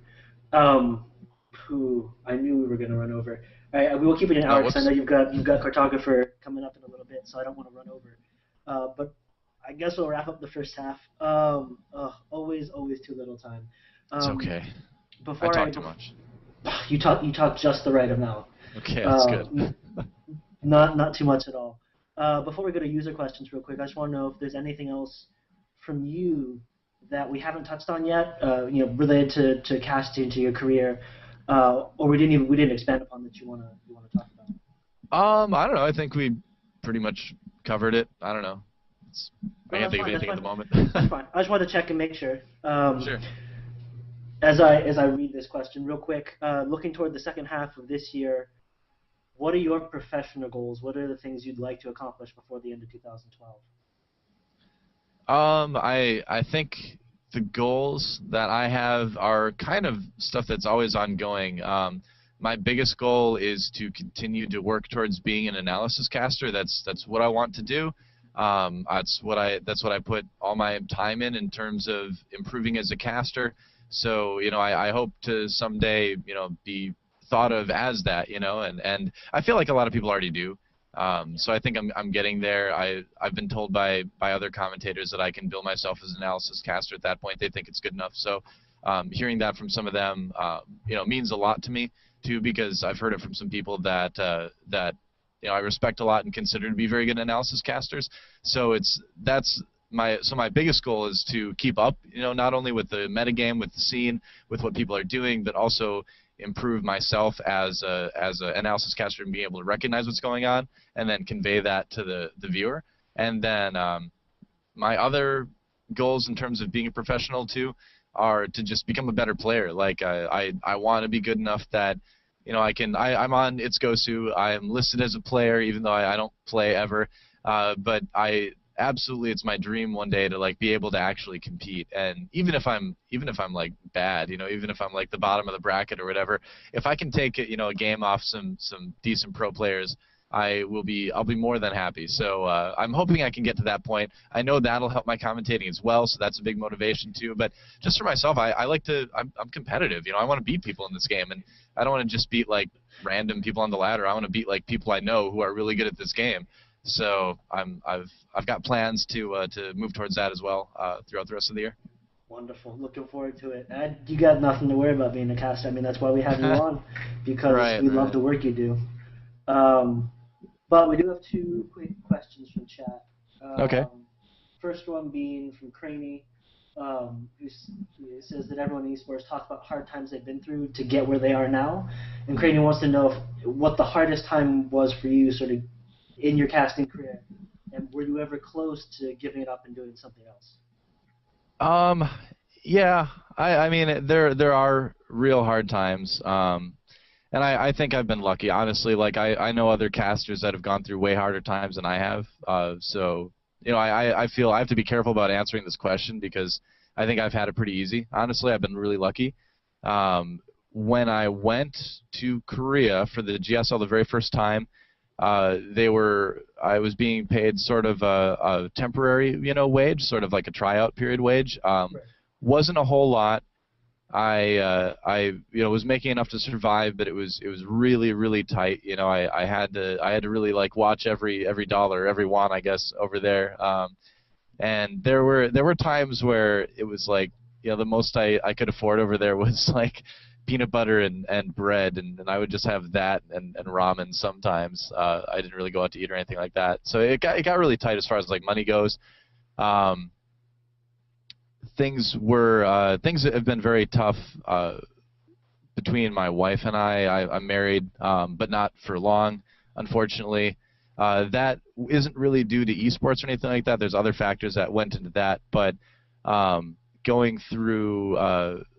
I knew we were going to run over. All right, we will keep it an hour because I know you've got cartographer coming up in a little bit, so I don't want to run over. But I guess we'll wrap up the first half. Always too little time. It's okay. I talk too much. You talk just the right amount. Okay, that's good. Not too much at all. Before we go to user questions real quick, I just want to know if there's anything else from you that we haven't touched on yet, related to casting, to your career, or we didn't expand upon that you want to talk about. I don't know. I think we pretty much covered it. I don't know. I can't think of anything at the moment. That's fine. I just wanted to check and make sure. Sure. As I read this question real quick, looking toward the second half of this year, what are your professional goals? What are the things you'd like to accomplish before the end of 2012? I think the goals that I have are kind of stuff that's always ongoing. My biggest goal is to continue to work towards being an analysis caster. That's what I want to do. That's what I put all my time in terms of improving as a caster. So, I hope to someday, be thought of as that, and I feel like a lot of people already do. So I think I'm getting there. I've been told by other commentators that I can bill myself as an analysis caster at that point. They think it's good enough. So hearing that from some of them, means a lot to me too, because I've heard it from some people that I respect a lot and consider to be very good analysis casters. So that's my biggest goal is to keep up, not only with the metagame, with the scene, with what people are doing, but also improve myself as a analysis caster and being able to recognize what's going on and then convey that to the viewer. And then my other goals in terms of being a professional too are to just become a better player. Like I want to be good enough that I'm on It's Gosu. I'm listed as a player even though I don't play ever. But absolutely it's my dream one day to like be able to actually compete. And even if I'm like bad, even if I'm like the bottom of the bracket or whatever, if I can take a game off some decent pro players, I'll be more than happy. So I'm hoping I can get to that point. I know that'll help my commentating as well, so that's a big motivation too. But just for myself, I'm competitive. I want to beat people in this game, and I don't want to just beat like random people on the ladder. I want to beat like people I know who are really good at this game. So I've got plans to move towards that as well throughout the rest of the year. Wonderful. Looking forward to it. And you got nothing to worry about being a caster. I mean, that's why we have you on, because we love the work you do. But we do have two quick questions from chat. Okay. First one being from Craney, who says that everyone in esports talks about hard times they've been through to get where they are now. And Craney wants to know what the hardest time was for you sort of in your casting career. And were you ever close to giving it up and doing something else? Yeah. I mean, there are real hard times. And I think I've been lucky, honestly. Like I know other casters that have gone through way harder times than I have. So I feel I have to be careful about answering this question because I think I've had it pretty easy. Honestly, I've been really lucky. When I went to Korea for the GSL the very first time, I was being paid sort of a temporary wage, sort of like a tryout period wage. Wasn't a whole lot. I was making enough to survive, but it was really really tight. I had to really like watch every dollar, every won, I guess, over there. And there were times where it was like the most I could afford over there was like peanut butter and bread, and I would just have that and ramen sometimes. I didn't really go out to eat or anything like that. So it got really tight as far as like money goes. Things have been very tough between my wife and I. I'm married, but not for long, unfortunately. That isn't really due to esports or anything like that. There's other factors that went into that, but going through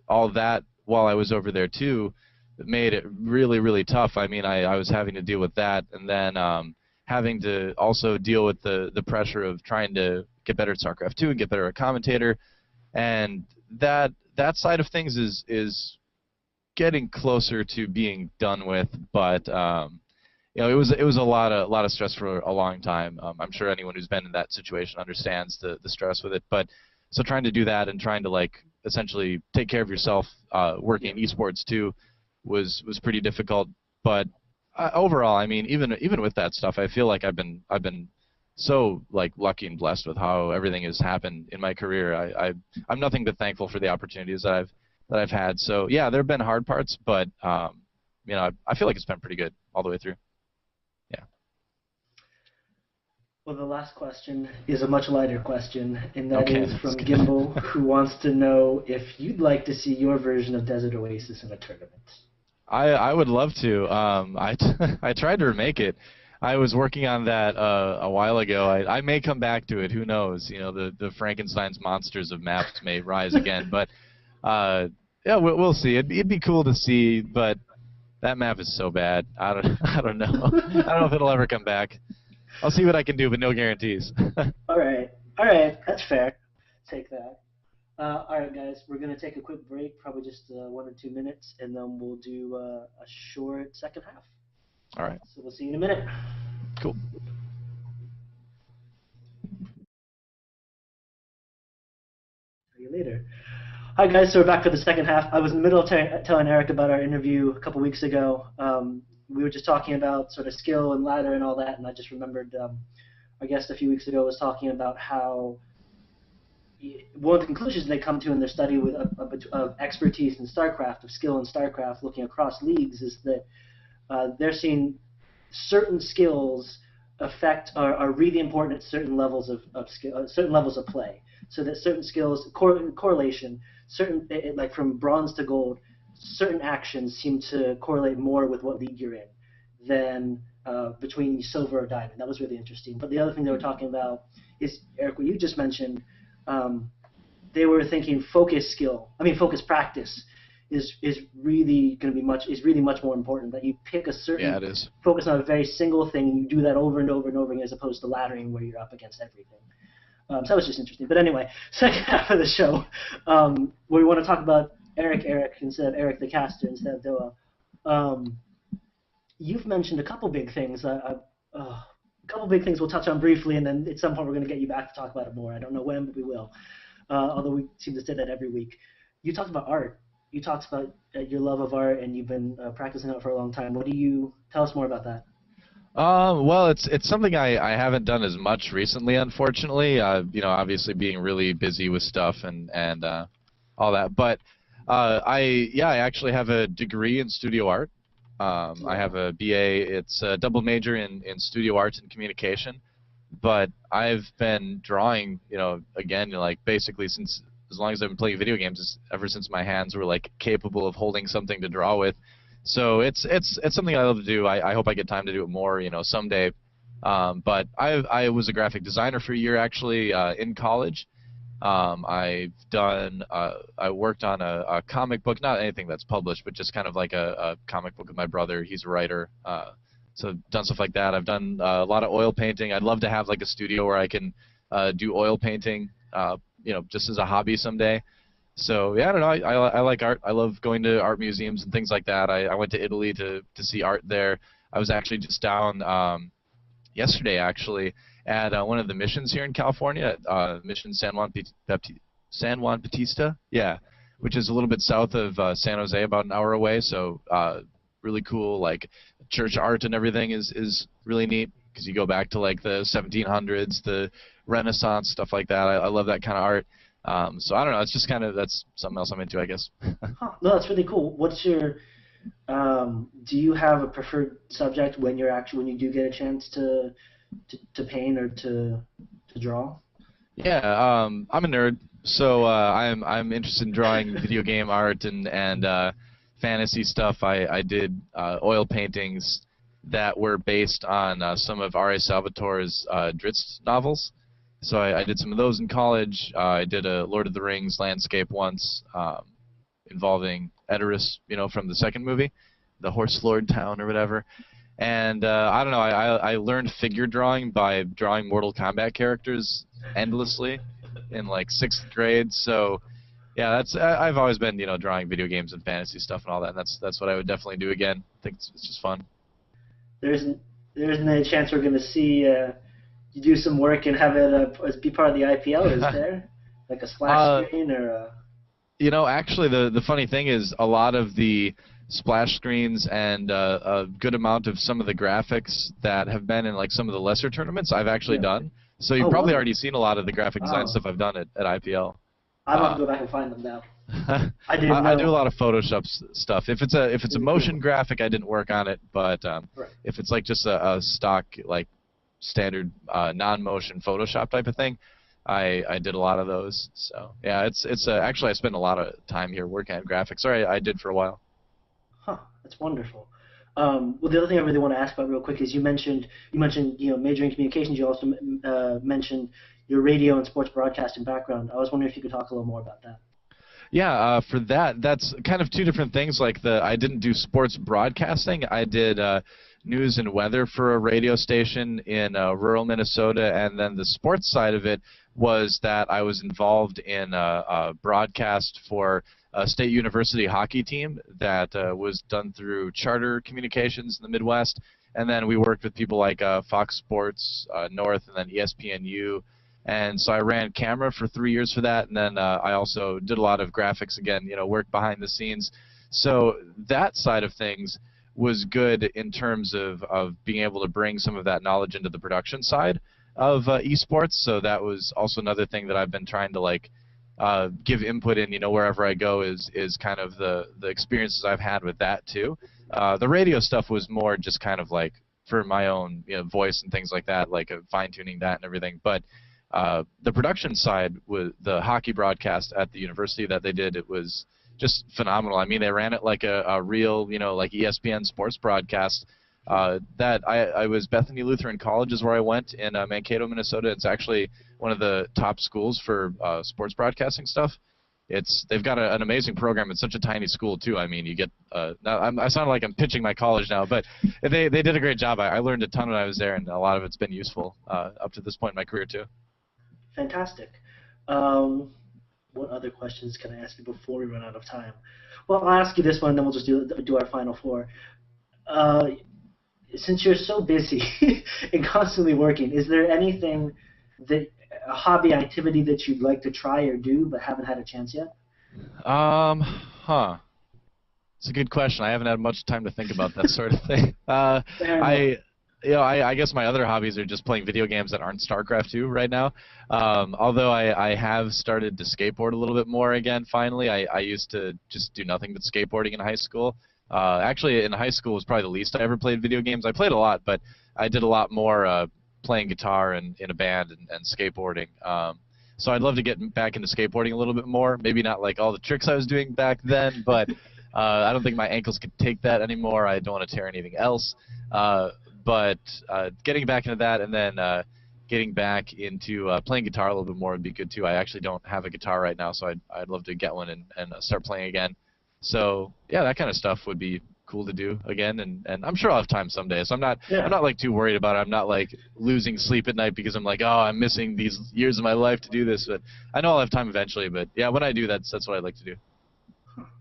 all that while I was over there too made it really really tough. I mean, I was having to deal with that, and then having to also deal with the pressure of trying to get better at Starcraft 2 and get better at commentator. And that side of things is getting closer to being done with, but it was a lot of stress for a long time. I'm sure anyone who's been in that situation understands the stress with it. But so trying to do that and trying to like essentially take care of yourself, working in esports too, was pretty difficult. But overall, I mean, even with that stuff, I feel like I've been so like lucky and blessed with how everything has happened in my career. I'm nothing but thankful for the opportunities that I've had. So yeah, there have been hard parts, but I feel like it's been pretty good all the way through. Yeah. Well, the last question is a much lighter question, and that Okay, is from Gimbal, who wants to know if you'd like to see your version of Desert Oasis in a tournament. I would love to. I tried to remake it. I was working on that a while ago. I may come back to it. Who knows? The Frankenstein's monsters of maps may rise again. But yeah, we'll see. It'd be cool to see, but that map is so bad. I don't know. I don't know if it'll ever come back. I'll see what I can do, but no guarantees. All right, that's fair. Take that. All right, guys, we're gonna take a quick break, probably just 1 or 2 minutes, and then we'll do a short second half. All right. So we'll see you in a minute. Cool. later. Hi guys, so we're back for the second half. I was in the middle of telling Eric about our interview a couple weeks ago. We were just talking about sort of skill and ladder and all that, and I just remembered our guest a few weeks ago was talking about how one of the conclusions they come to in their study of expertise in Starcraft, of skill in Starcraft, looking across leagues, is that they're seeing certain skills are really important at certain levels of skill, certain levels of play. So that certain skills, correlation, like from bronze to gold, certain actions seem to correlate more with what league you're in than between silver or diamond. That was really interesting. But the other thing they were talking about is, Eric, what you just mentioned, they were thinking focus practice is really going to be much more important. That you pick a certain focus on a very single thing and you do that over and over and over again, as opposed to laddering where you're up against everything. So that was just interesting. But anyway, second half of the show, where we want to talk about Erik instead of Erik the caster instead of Doa. You've mentioned a couple big things. A couple big things we'll touch on briefly, and then at some point we're going to get you back to talk about it more. I don't know when, but we will. Although we seem to say that every week. You talked about art. You talked about your love of art, and you've been practicing it for a long time. What do you tell us more about that? Well, it's something I haven't done as much recently, unfortunately. Obviously being really busy with stuff and all that. But I actually have a degree in studio art. I have a BA. It's a double major in studio arts and communication. But I've been drawing, again, like basically since as long as I've been playing video games, ever since my hands were like capable of holding something to draw with. So it's something I love to do. I hope I get time to do it more, someday. But I was a graphic designer for a year actually in college. I worked on a comic book, not anything that's published, but just kind of like a comic book with my brother. He's a writer. So I've done stuff like that. I've done a lot of oil painting. I'd love to have like a studio where I can do oil painting, just as a hobby someday. So yeah, I don't know. I like art. I love going to art museums and things like that. I went to Italy to see art there. I was actually just down yesterday actually at one of the missions here in California, Mission San Juan Bautista, yeah, which is a little bit south of San Jose, about an hour away. So really cool, like church art and everything is really neat because you go back to like the 1700s, the Renaissance, stuff like that. I love that kind of art. So I don't know. It's just that's something else I'm into, I guess. No, that's really cool. What's your do you have a preferred subject when you do get a chance to paint or to draw? Yeah, I'm a nerd, so I'm interested in drawing video game art and fantasy stuff. I did oil paintings that were based on some of R.A. Salvatore's Drizzt novels. So I did some of those in college. I did a Lord of the Rings landscape once involving Edoras, from the second movie, the Horse Lord town or whatever. And I don't know, I learned figure drawing by drawing Mortal Kombat characters endlessly in like 6th grade. So yeah, I've always been, drawing video games and fantasy stuff and all that. And that's what I would definitely do again. I think it's just fun. There isn't any chance we're going to see you do some work and have it be part of the IPL, is there? Like a splash screen or a... Actually, the funny thing is a lot of the splash screens and a good amount of some of the graphics that have been in like some of the lesser tournaments I've actually done. So you've probably already seen a lot of the graphic design stuff I've done at IPL. I'm going to go back and find them now. I do a lot of Photoshop stuff. If it's a motion graphic, I didn't work on it, but if it's like just a stock like standard non-motion Photoshop type of thing, I did a lot of those. So yeah, it's actually I spent a lot of time here working on graphics. Or I did for a while. Huh, that's wonderful. Well, the other thing I really want to ask about real quick is you mentioned majoring in communications. You also mentioned your radio and sports broadcasting background. I was wondering if you could talk a little more about that. Yeah, for that's kind of two different things. Like I didn't do sports broadcasting. I did news and weather for a radio station in rural Minnesota, and then the sports side of it was that I was involved in a broadcast for a state university hockey team that was done through Charter Communications in the Midwest, and then we worked with people like Fox Sports North and then ESPNU And so I ran camera for 3 years for that, and then I also did a lot of graphics again, work behind the scenes. So that side of things was good in terms of being able to bring some of that knowledge into the production side of esports. So that was also another thing that I've been trying to give input in, wherever I go is kind of the experiences I've had with that too. The radio stuff was more just kind of like for my own voice and things like that, like fine-tuning that and everything. But the production side, with the hockey broadcast at the university that they did, it was just phenomenal. I mean, they ran it like a real, like ESPN sports broadcast. That I was Bethany Lutheran College is where I went in Mankato, Minnesota. It's actually one of the top schools for sports broadcasting stuff. They've got an amazing program. It's such a tiny school too. I mean, you get I sound like I'm pitching my college now, but they did a great job. I learned a ton when I was there, and a lot of it's been useful up to this point in my career too. Fantastic. What other questions can I ask you before we run out of time? Well, I'll ask you this one, and then we'll just do our final four. Since you're so busy and constantly working, is there anything a hobby activity that you'd like to try or do but haven't had a chance yet? It's a good question. I haven't had much time to think about that sort of thing. I guess my other hobbies are just playing video games that aren't Starcraft 2 right now. Although I have started to skateboard a little bit more again, finally. I used to just do nothing but skateboarding in high school. Actually, in high school was probably the least I ever played video games. I played a lot, but I did a lot more playing guitar and in a band and skateboarding. So I'd love to get back into skateboarding a little bit more. Maybe not like all the tricks I was doing back then, but I don't think my ankles could take that anymore. I don't want to tear anything else. But getting back into that and then getting back into playing guitar a little bit more would be good too. I actually don't have a guitar right now, so I'd love to get one and start playing again. So yeah, that kind of stuff would be cool to do again, and I'm sure I'll have time someday. So I'm not like too worried about it. I'm not like losing sleep at night because I'm like, oh, I'm missing these years of my life to do this. But I know I'll have time eventually. But yeah, when I do, that's what I'd like to do.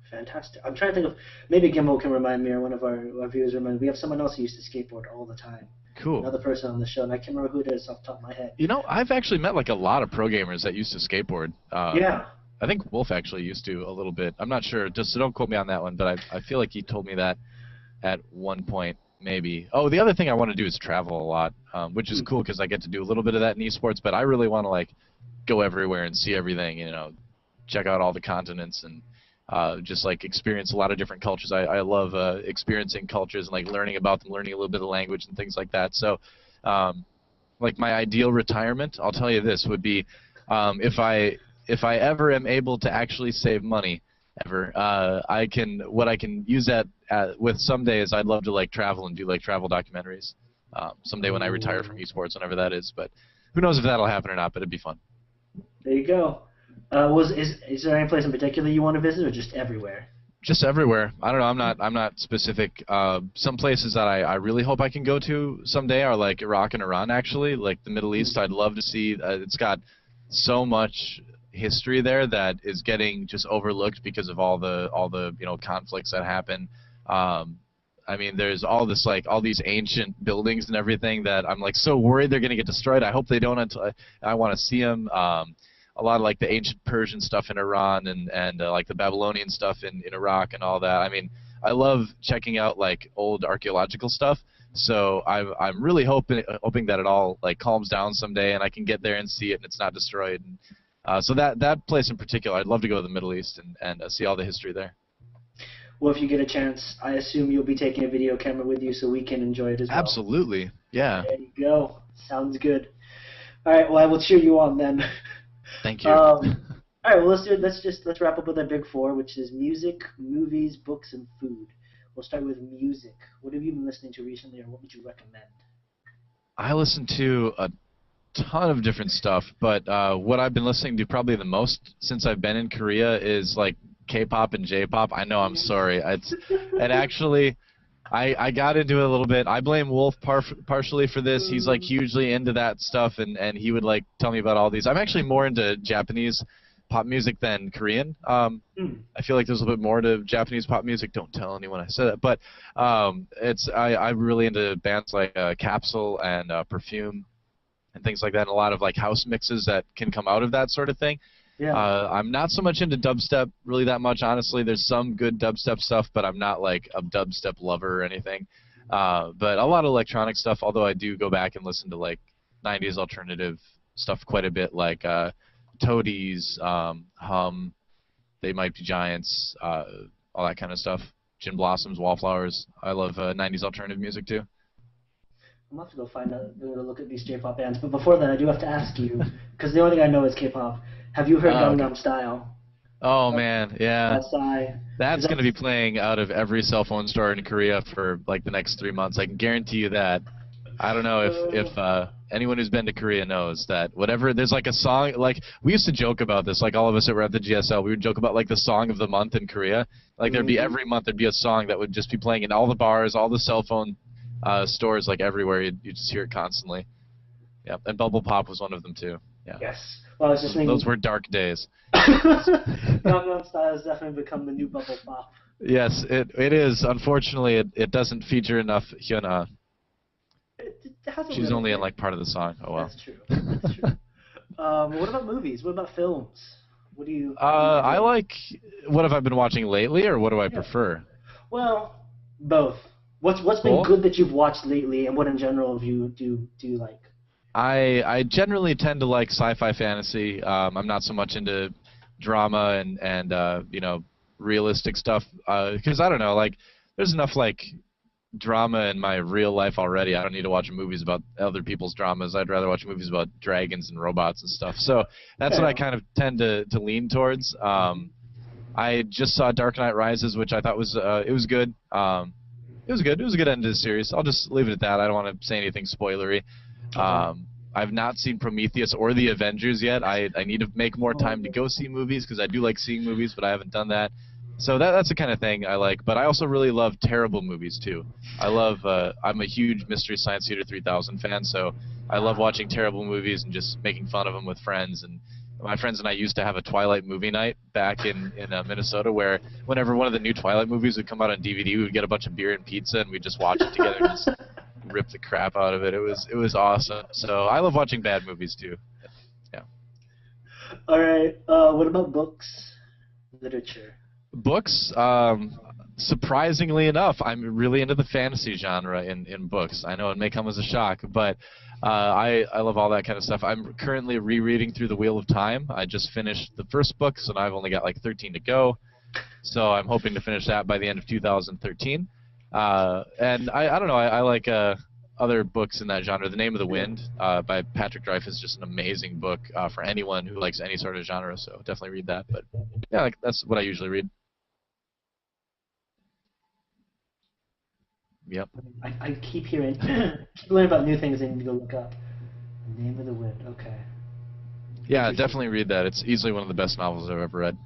Fantastic. I'm trying to think of, maybe Gimbo can remind me, or one of our viewers remind me. We have someone else who used to skateboard all the time. Cool. Another person on the show, and I can't remember who it is off the top of my head. I've actually met like a lot of pro gamers that used to skateboard. Yeah. I think Wolf actually used to a little bit. I'm not sure. Just don't quote me on that one, but I feel like he told me that at one point, maybe. Oh, the other thing I want to do is travel a lot, which is cool because I get to do a little bit of that in esports, but I really want to like go everywhere and see everything, check out all the continents and just like experience a lot of different cultures. I love experiencing cultures and like learning about them, learning a little bit of language and things like that. So like my ideal retirement, I'll tell you this, would be if I ever am able to actually save money ever, what I can use that with someday is I'd love to like travel and do like travel documentaries someday when I retire from esports, whenever that is. But who knows if that'll happen or not, but it'd be fun. There you go. Is there any place in particular you want to visit, or just everywhere? Just everywhere. I don't know. I'm not specific. Some places that I really hope I can go to someday are like Iraq and Iran. Actually, like the Middle East, I'd love to see. It's got so much history there that is getting just overlooked because of all the conflicts that happen. I mean, there's all these ancient buildings and everything that I'm like so worried they're gonna get destroyed. I hope they don't until I want to see them. A lot of like the ancient Persian stuff in Iran and like the Babylonian stuff in Iraq and all that. I mean, I love checking out like old archaeological stuff. So I'm really hoping that it all like calms down someday and I can get there and see it and it's not destroyed. And, so that place in particular, I'd love to go to the Middle East and see all the history there. Well, if you get a chance, I assume you'll be taking a video camera with you so we can enjoy it as well. Absolutely, yeah. There you go. Sounds good. All right, well, I will cheer you on then. Thank you. All right, well, let's wrap up with our big four, which is music, movies, books, and food. We'll start with music. What have you been listening to recently, or what would you recommend? I listen to a ton of different stuff, but what I've been listening to probably the most since I've been in Korea is like K-pop and J-pop. I know, I'm sorry. And actually, I got into it a little bit. I blame Wolf partially for this. He's like hugely into that stuff, and he would like tell me about all these. I'm actually more into Japanese pop music than Korean. I feel like there's a little bit more to Japanese pop music. Don't tell anyone I said that, but I'm really into bands like Capsule and Perfume. and things like that, and a lot of like house mixes that can come out of that sort of thing. Yeah. I'm not so much into dubstep really that much, honestly. There's some good dubstep stuff, but I'm not like a dubstep lover or anything. But a lot of electronic stuff, although I do go back and listen to like 90s alternative stuff quite a bit, like Toadies, Hum, They Might Be Giants, all that kind of stuff. Gin Blossoms, Wallflowers. I love 90s alternative music too. I'm gonna have to go find out, go look at these J-pop bands. But before that, I do have to ask you, because the only thing I know is K-pop. Have you heard Gangnam Style? Oh man, yeah. That's going to be playing out of every cell phone store in Korea for like the next 3 months. I can guarantee you that. I don't know if anyone who's been to Korea knows that whatever, there's like a song, like we used to joke about this, like all of us that were at the GSL, we would joke about like the song of the month in Korea. Like there'd be every month there'd be a song that would just be playing in all the bars, all the cell phone stores, like everywhere. You just hear it constantly. Yeah, and Bubble Pop was one of them too. Yeah. Yes. Well, I was just thinking, those were dark days. Gangnam Style has definitely become the new Bubble Pop. Yes, it is. Unfortunately, it doesn't feature enough Hyuna. She's only in like part of the song. Oh well. That's true. That's true. What about movies? What about films? What do you? I like. What have I been watching lately, or what do I prefer? Well, both. What's been good that you've watched lately, and what in general do you like? I generally tend to like sci-fi fantasy. I'm not so much into drama and you know, realistic stuff because I don't know, like there's enough like drama in my real life already. I don't need to watch movies about other people's dramas. I'd rather watch movies about dragons and robots and stuff. So that's what I kind of tend to lean towards. I just saw Dark Knight Rises, which I thought was it was good. It was good. It was a good end to the series. I'll just leave it at that. I don't want to say anything spoilery. I've not seen Prometheus or The Avengers yet. I need to make more time to go see movies because I do like seeing movies, but I haven't done that. So that's the kind of thing I like. But I also really love terrible movies too. I love. I'm a huge Mystery Science Theater 3000 fan, so I love watching terrible movies and just making fun of them with friends. And my friends and I used to have a Twilight movie night back in Minnesota, where whenever one of the new Twilight movies would come out on DVD, we would get a bunch of beer and pizza, and we'd just watch it together and just rip the crap out of it. It was awesome. So I love watching bad movies too. Yeah. All right. What about books, literature? Books. Surprisingly enough, I'm really into the fantasy genre in books. I know it may come as a shock, but I love all that kind of stuff. I'm currently rereading through The Wheel of Time. I just finished the first book, so now I've only got like 13 to go. So I'm hoping to finish that by the end of 2013. And I don't know, I like other books in that genre. The Name of the Wind by Patrick Dreyfuss is just an amazing book for anyone who likes any sort of genre, so definitely read that. But yeah, that's what I usually read. Yep. I keep hearing, keep learning about new things I need to go look up. The Name of the Wind, okay. Yeah, definitely read that. It's easily one of the best novels I've ever read.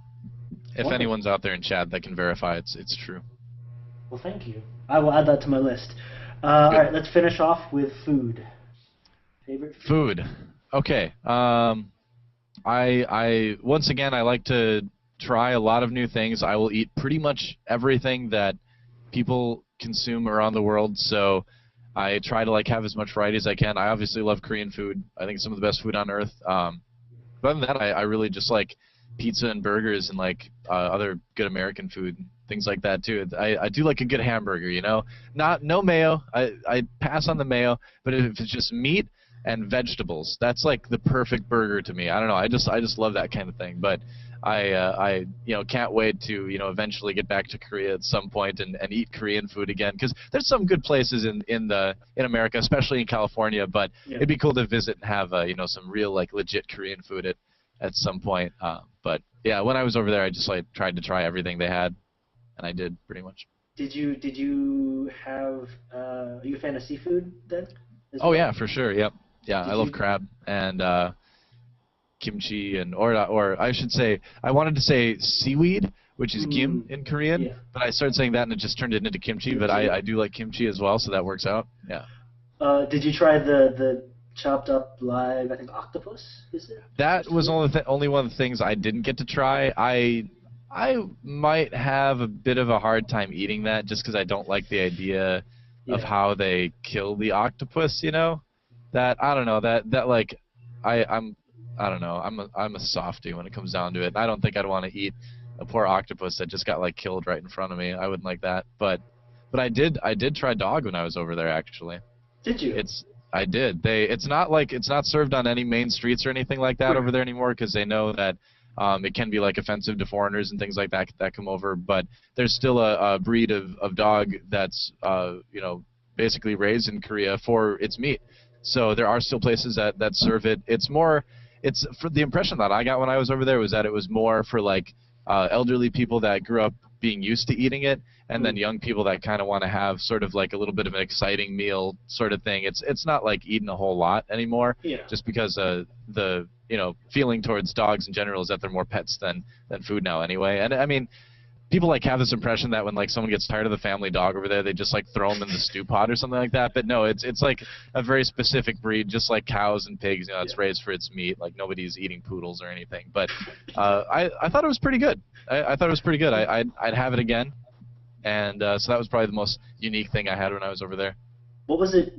If anyone's out there in chat that can verify it's true. Well, thank you. I will add that to my list. All right, let's finish off with food. Favorite food? Okay. I once again, I like to try a lot of new things. I will eat pretty much everything that people consume around the world, so I try to like have as much variety as I can. I obviously love Korean food. I think it's some of the best food on earth. But other than that, I really just like pizza and burgers and like other good American food, things like that too. I do like a good hamburger, you know. No mayo. I pass on the mayo, but if it's just meat and vegetables, that's like the perfect burger to me. I don't know. I just love that kind of thing. But I can't wait to eventually get back to Korea at some point and eat Korean food again, because there's some good places in America, especially in California. But it'd be cool to visit and have some real like legit Korean food at some point. But yeah, when I was over there, I just like tried to try everything they had, and I did pretty much. Did you have? Are you a fan of seafood then? Oh yeah, for sure. Yep. Yeah, I love crab and kimchi or I should say, I wanted to say seaweed, which is gim in Korean, but I started saying that and it just turned it into kimchi. But I do like kimchi as well, so that works out. Yeah. Did you try the chopped up live, I think, octopus? Is it? That was only one of the things I didn't get to try. I might have a bit of a hard time eating that just because I don't like the idea of how they kill the octopus. that I don't know that like I don't know. I'm a softie when it comes down to it. I don't think I'd want to eat a poor octopus that just got like killed right in front of me. I wouldn't like that. But I did try dog when I was over there actually. Did you? I did. It's not served on any main streets or anything like that over there anymore because they know that it can be like offensive to foreigners and things like that come over. But there's still a breed of dog that's basically raised in Korea for its meat. So there are still places that serve it. It's for the impression that I got when I was over there was that it was more for like elderly people that grew up being used to eating it, and then young people that kind of want to have sort of like a little bit of an exciting meal sort of thing. It's not like eating a whole lot anymore, just because the feeling towards dogs in general is that they're more pets than food now anyway. And I mean, people like have this impression that when like someone gets tired of the family dog over there, they just like throw them in the stew pot or something like that. But no, it's like a very specific breed, just like cows and pigs. It's raised for its meat. Like nobody's eating poodles or anything. But I thought it was pretty good. I thought it was pretty good. I'd have it again. And so that was probably the most unique thing I had when I was over there. What was it?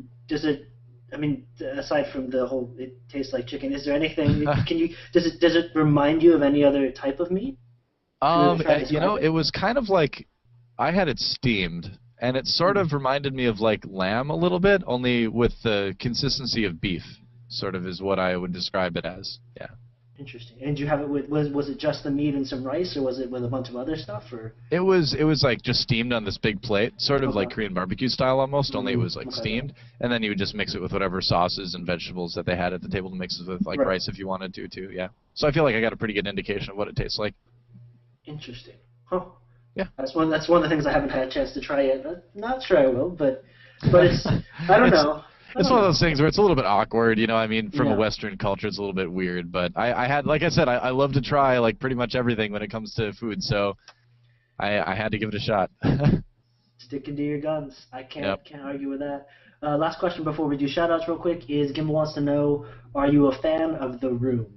I mean, aside from the whole, it tastes like chicken. Is there anything? Does it remind you of any other type of meat? It was kind of like I had it steamed, and it sort of reminded me of like lamb a little bit, only with the consistency of beef. Sort of is what I would describe it as. Yeah. Interesting. And did you have it with was it just the meat and some rice, or was it with a bunch of other stuff, or? It was like just steamed on this big plate, sort of like Korean barbecue style almost, only it was like steamed, and then you would just mix it with whatever sauces and vegetables that they had at the table to mix it with, like rice if you wanted to too. Yeah. So I feel like I got a pretty good indication of what it tastes like. Interesting. Huh. Yeah. That's one of the things I haven't had a chance to try yet. Not sure I will, but it's I don't know. It's one of those things where it's a little bit awkward, I mean, from a Western culture, it's a little bit weird. But I had, like I said, I love to try like pretty much everything when it comes to food, so I had to give it a shot. Sticking to your guns. I can't argue with that. Last question before we do shout-outs real quick is Gimbal wants to know, are you a fan of The Room?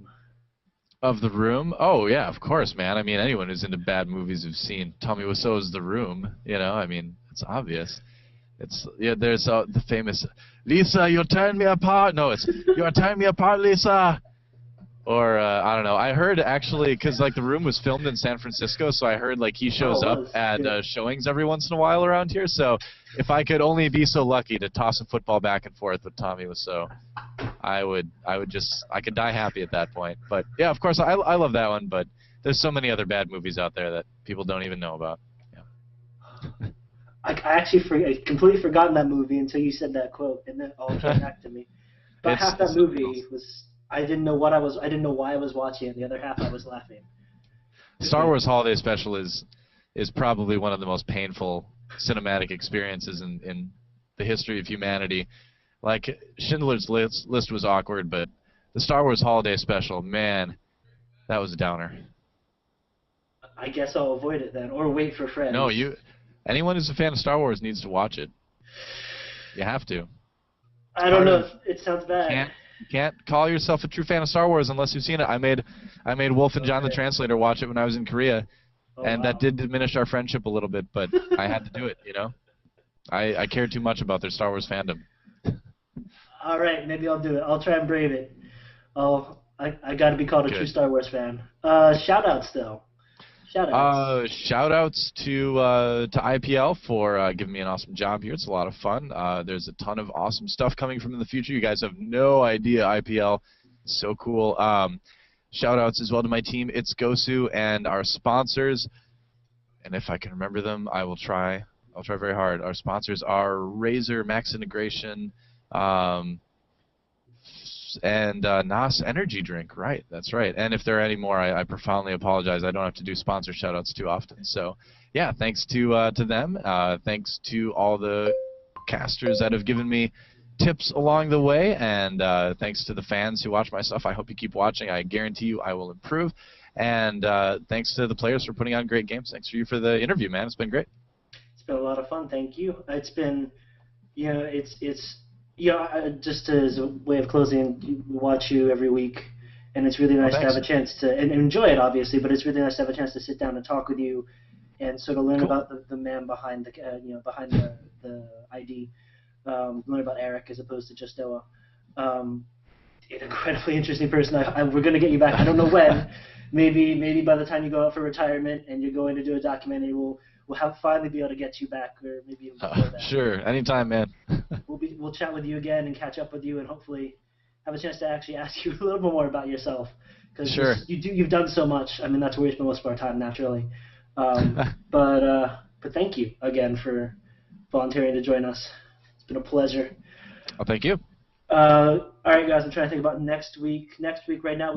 Of The Room? Oh, yeah, of course, man. I mean, anyone who's into bad movies who've seen Tommy Wiseau's The Room, I mean, it's obvious. There's the famous, Lisa, you're tearing me apart. No, it's, you're tearing me apart, Lisa. Or, I don't know. I heard, actually, because, like, The Room was filmed in San Francisco, so I heard, like, he shows up at showings every once in a while around here. So if I could only be so lucky to toss a football back and forth with Tommy Wiseau, I could die happy at that point. But, yeah, of course, I love that one, but there's so many other bad movies out there that people don't even know about. Yeah. I actually I completely forgotten that movie until you said that quote, and then it all came back to me. But half that movie was I didn't know why I was watching it. The other half I was laughing. Star Wars Holiday Special is probably one of the most painful cinematic experiences in the history of humanity. Like Schindler's List was awkward, but the Star Wars Holiday Special, man, that was a downer. I guess I'll avoid it then, or wait for friends. No, anyone who's a fan of Star Wars needs to watch it. You have to. I don't know. It sounds bad. You can't call yourself a true fan of Star Wars unless you've seen it. I made Wolf and John the Translator watch it when I was in Korea, and that did diminish our friendship a little bit, but I had to do it, I care too much about their Star Wars fandom. All right, maybe I'll do it. I'll try and brave it. I got to be called a true Star Wars fan. Shout-outs, though. Shout-outs to IPL for giving me an awesome job here. It's a lot of fun. There's a ton of awesome stuff coming from in the future. You guys have no idea, IPL. It's so cool. Shout-outs as well to my team, It's Gosu, and our sponsors. And if I can remember them, I will try. I'll try very hard. Our sponsors are Razer Max Integration, and NOS Energy Drink, right? That's right. And if there are any more, I profoundly apologize. I don't have to do sponsor shoutouts too often. So, yeah, thanks to them. Thanks to all the casters that have given me tips along the way, and thanks to the fans who watch my stuff. I hope you keep watching. I guarantee you I will improve. And thanks to the players for putting on great games. Thanks for you for the interview, man. It's been great. It's been a lot of fun. Thank you. It's been, just as a way of closing, we watch you every week, and it's really nice to have a chance to and enjoy it, obviously. But it's really nice to have a chance to sit down and talk with you, and sort of learn about the man behind the behind the ID, learn about Erik as opposed to just Noah. An incredibly interesting person. We're going to get you back. I don't know when. Maybe by the time you go out for retirement and you're going to do a documentary, we'll finally be able to get you back, or maybe even before that. Sure, anytime, man. We'll chat with you again and catch up with you, and hopefully have a chance to actually ask you a little bit more about yourself, because sure. you've done so much. I mean, that's where we spend most of our time naturally. But thank you again for volunteering to join us. It's been a pleasure. Well, thank you. All right, guys. I'm trying to think about next week. Next week, right now,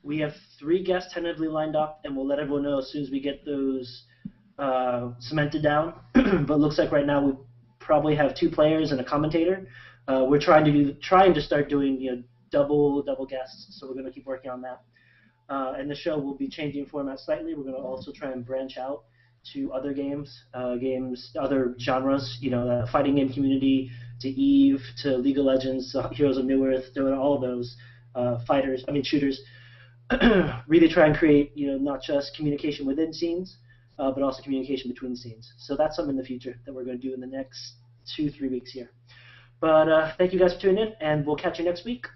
we have 3 guests tentatively lined up, and we'll let everyone know as soon as we get those cemented down. But it looks like right now we probably have 2 players and a commentator. We're trying to start doing double guests, so we're going to keep working on that. And the show will be changing format slightly. We're going to also try and branch out to other games, other genres. Fighting game community, to EVE, to League of Legends, to Heroes of New Earth, doing all of those shooters. Really try and create not just communication within scenes, but also communication between scenes. So that's something in the future that we're going to do in the next 2-3 weeks here. But thank you guys for tuning in, and we'll catch you next week.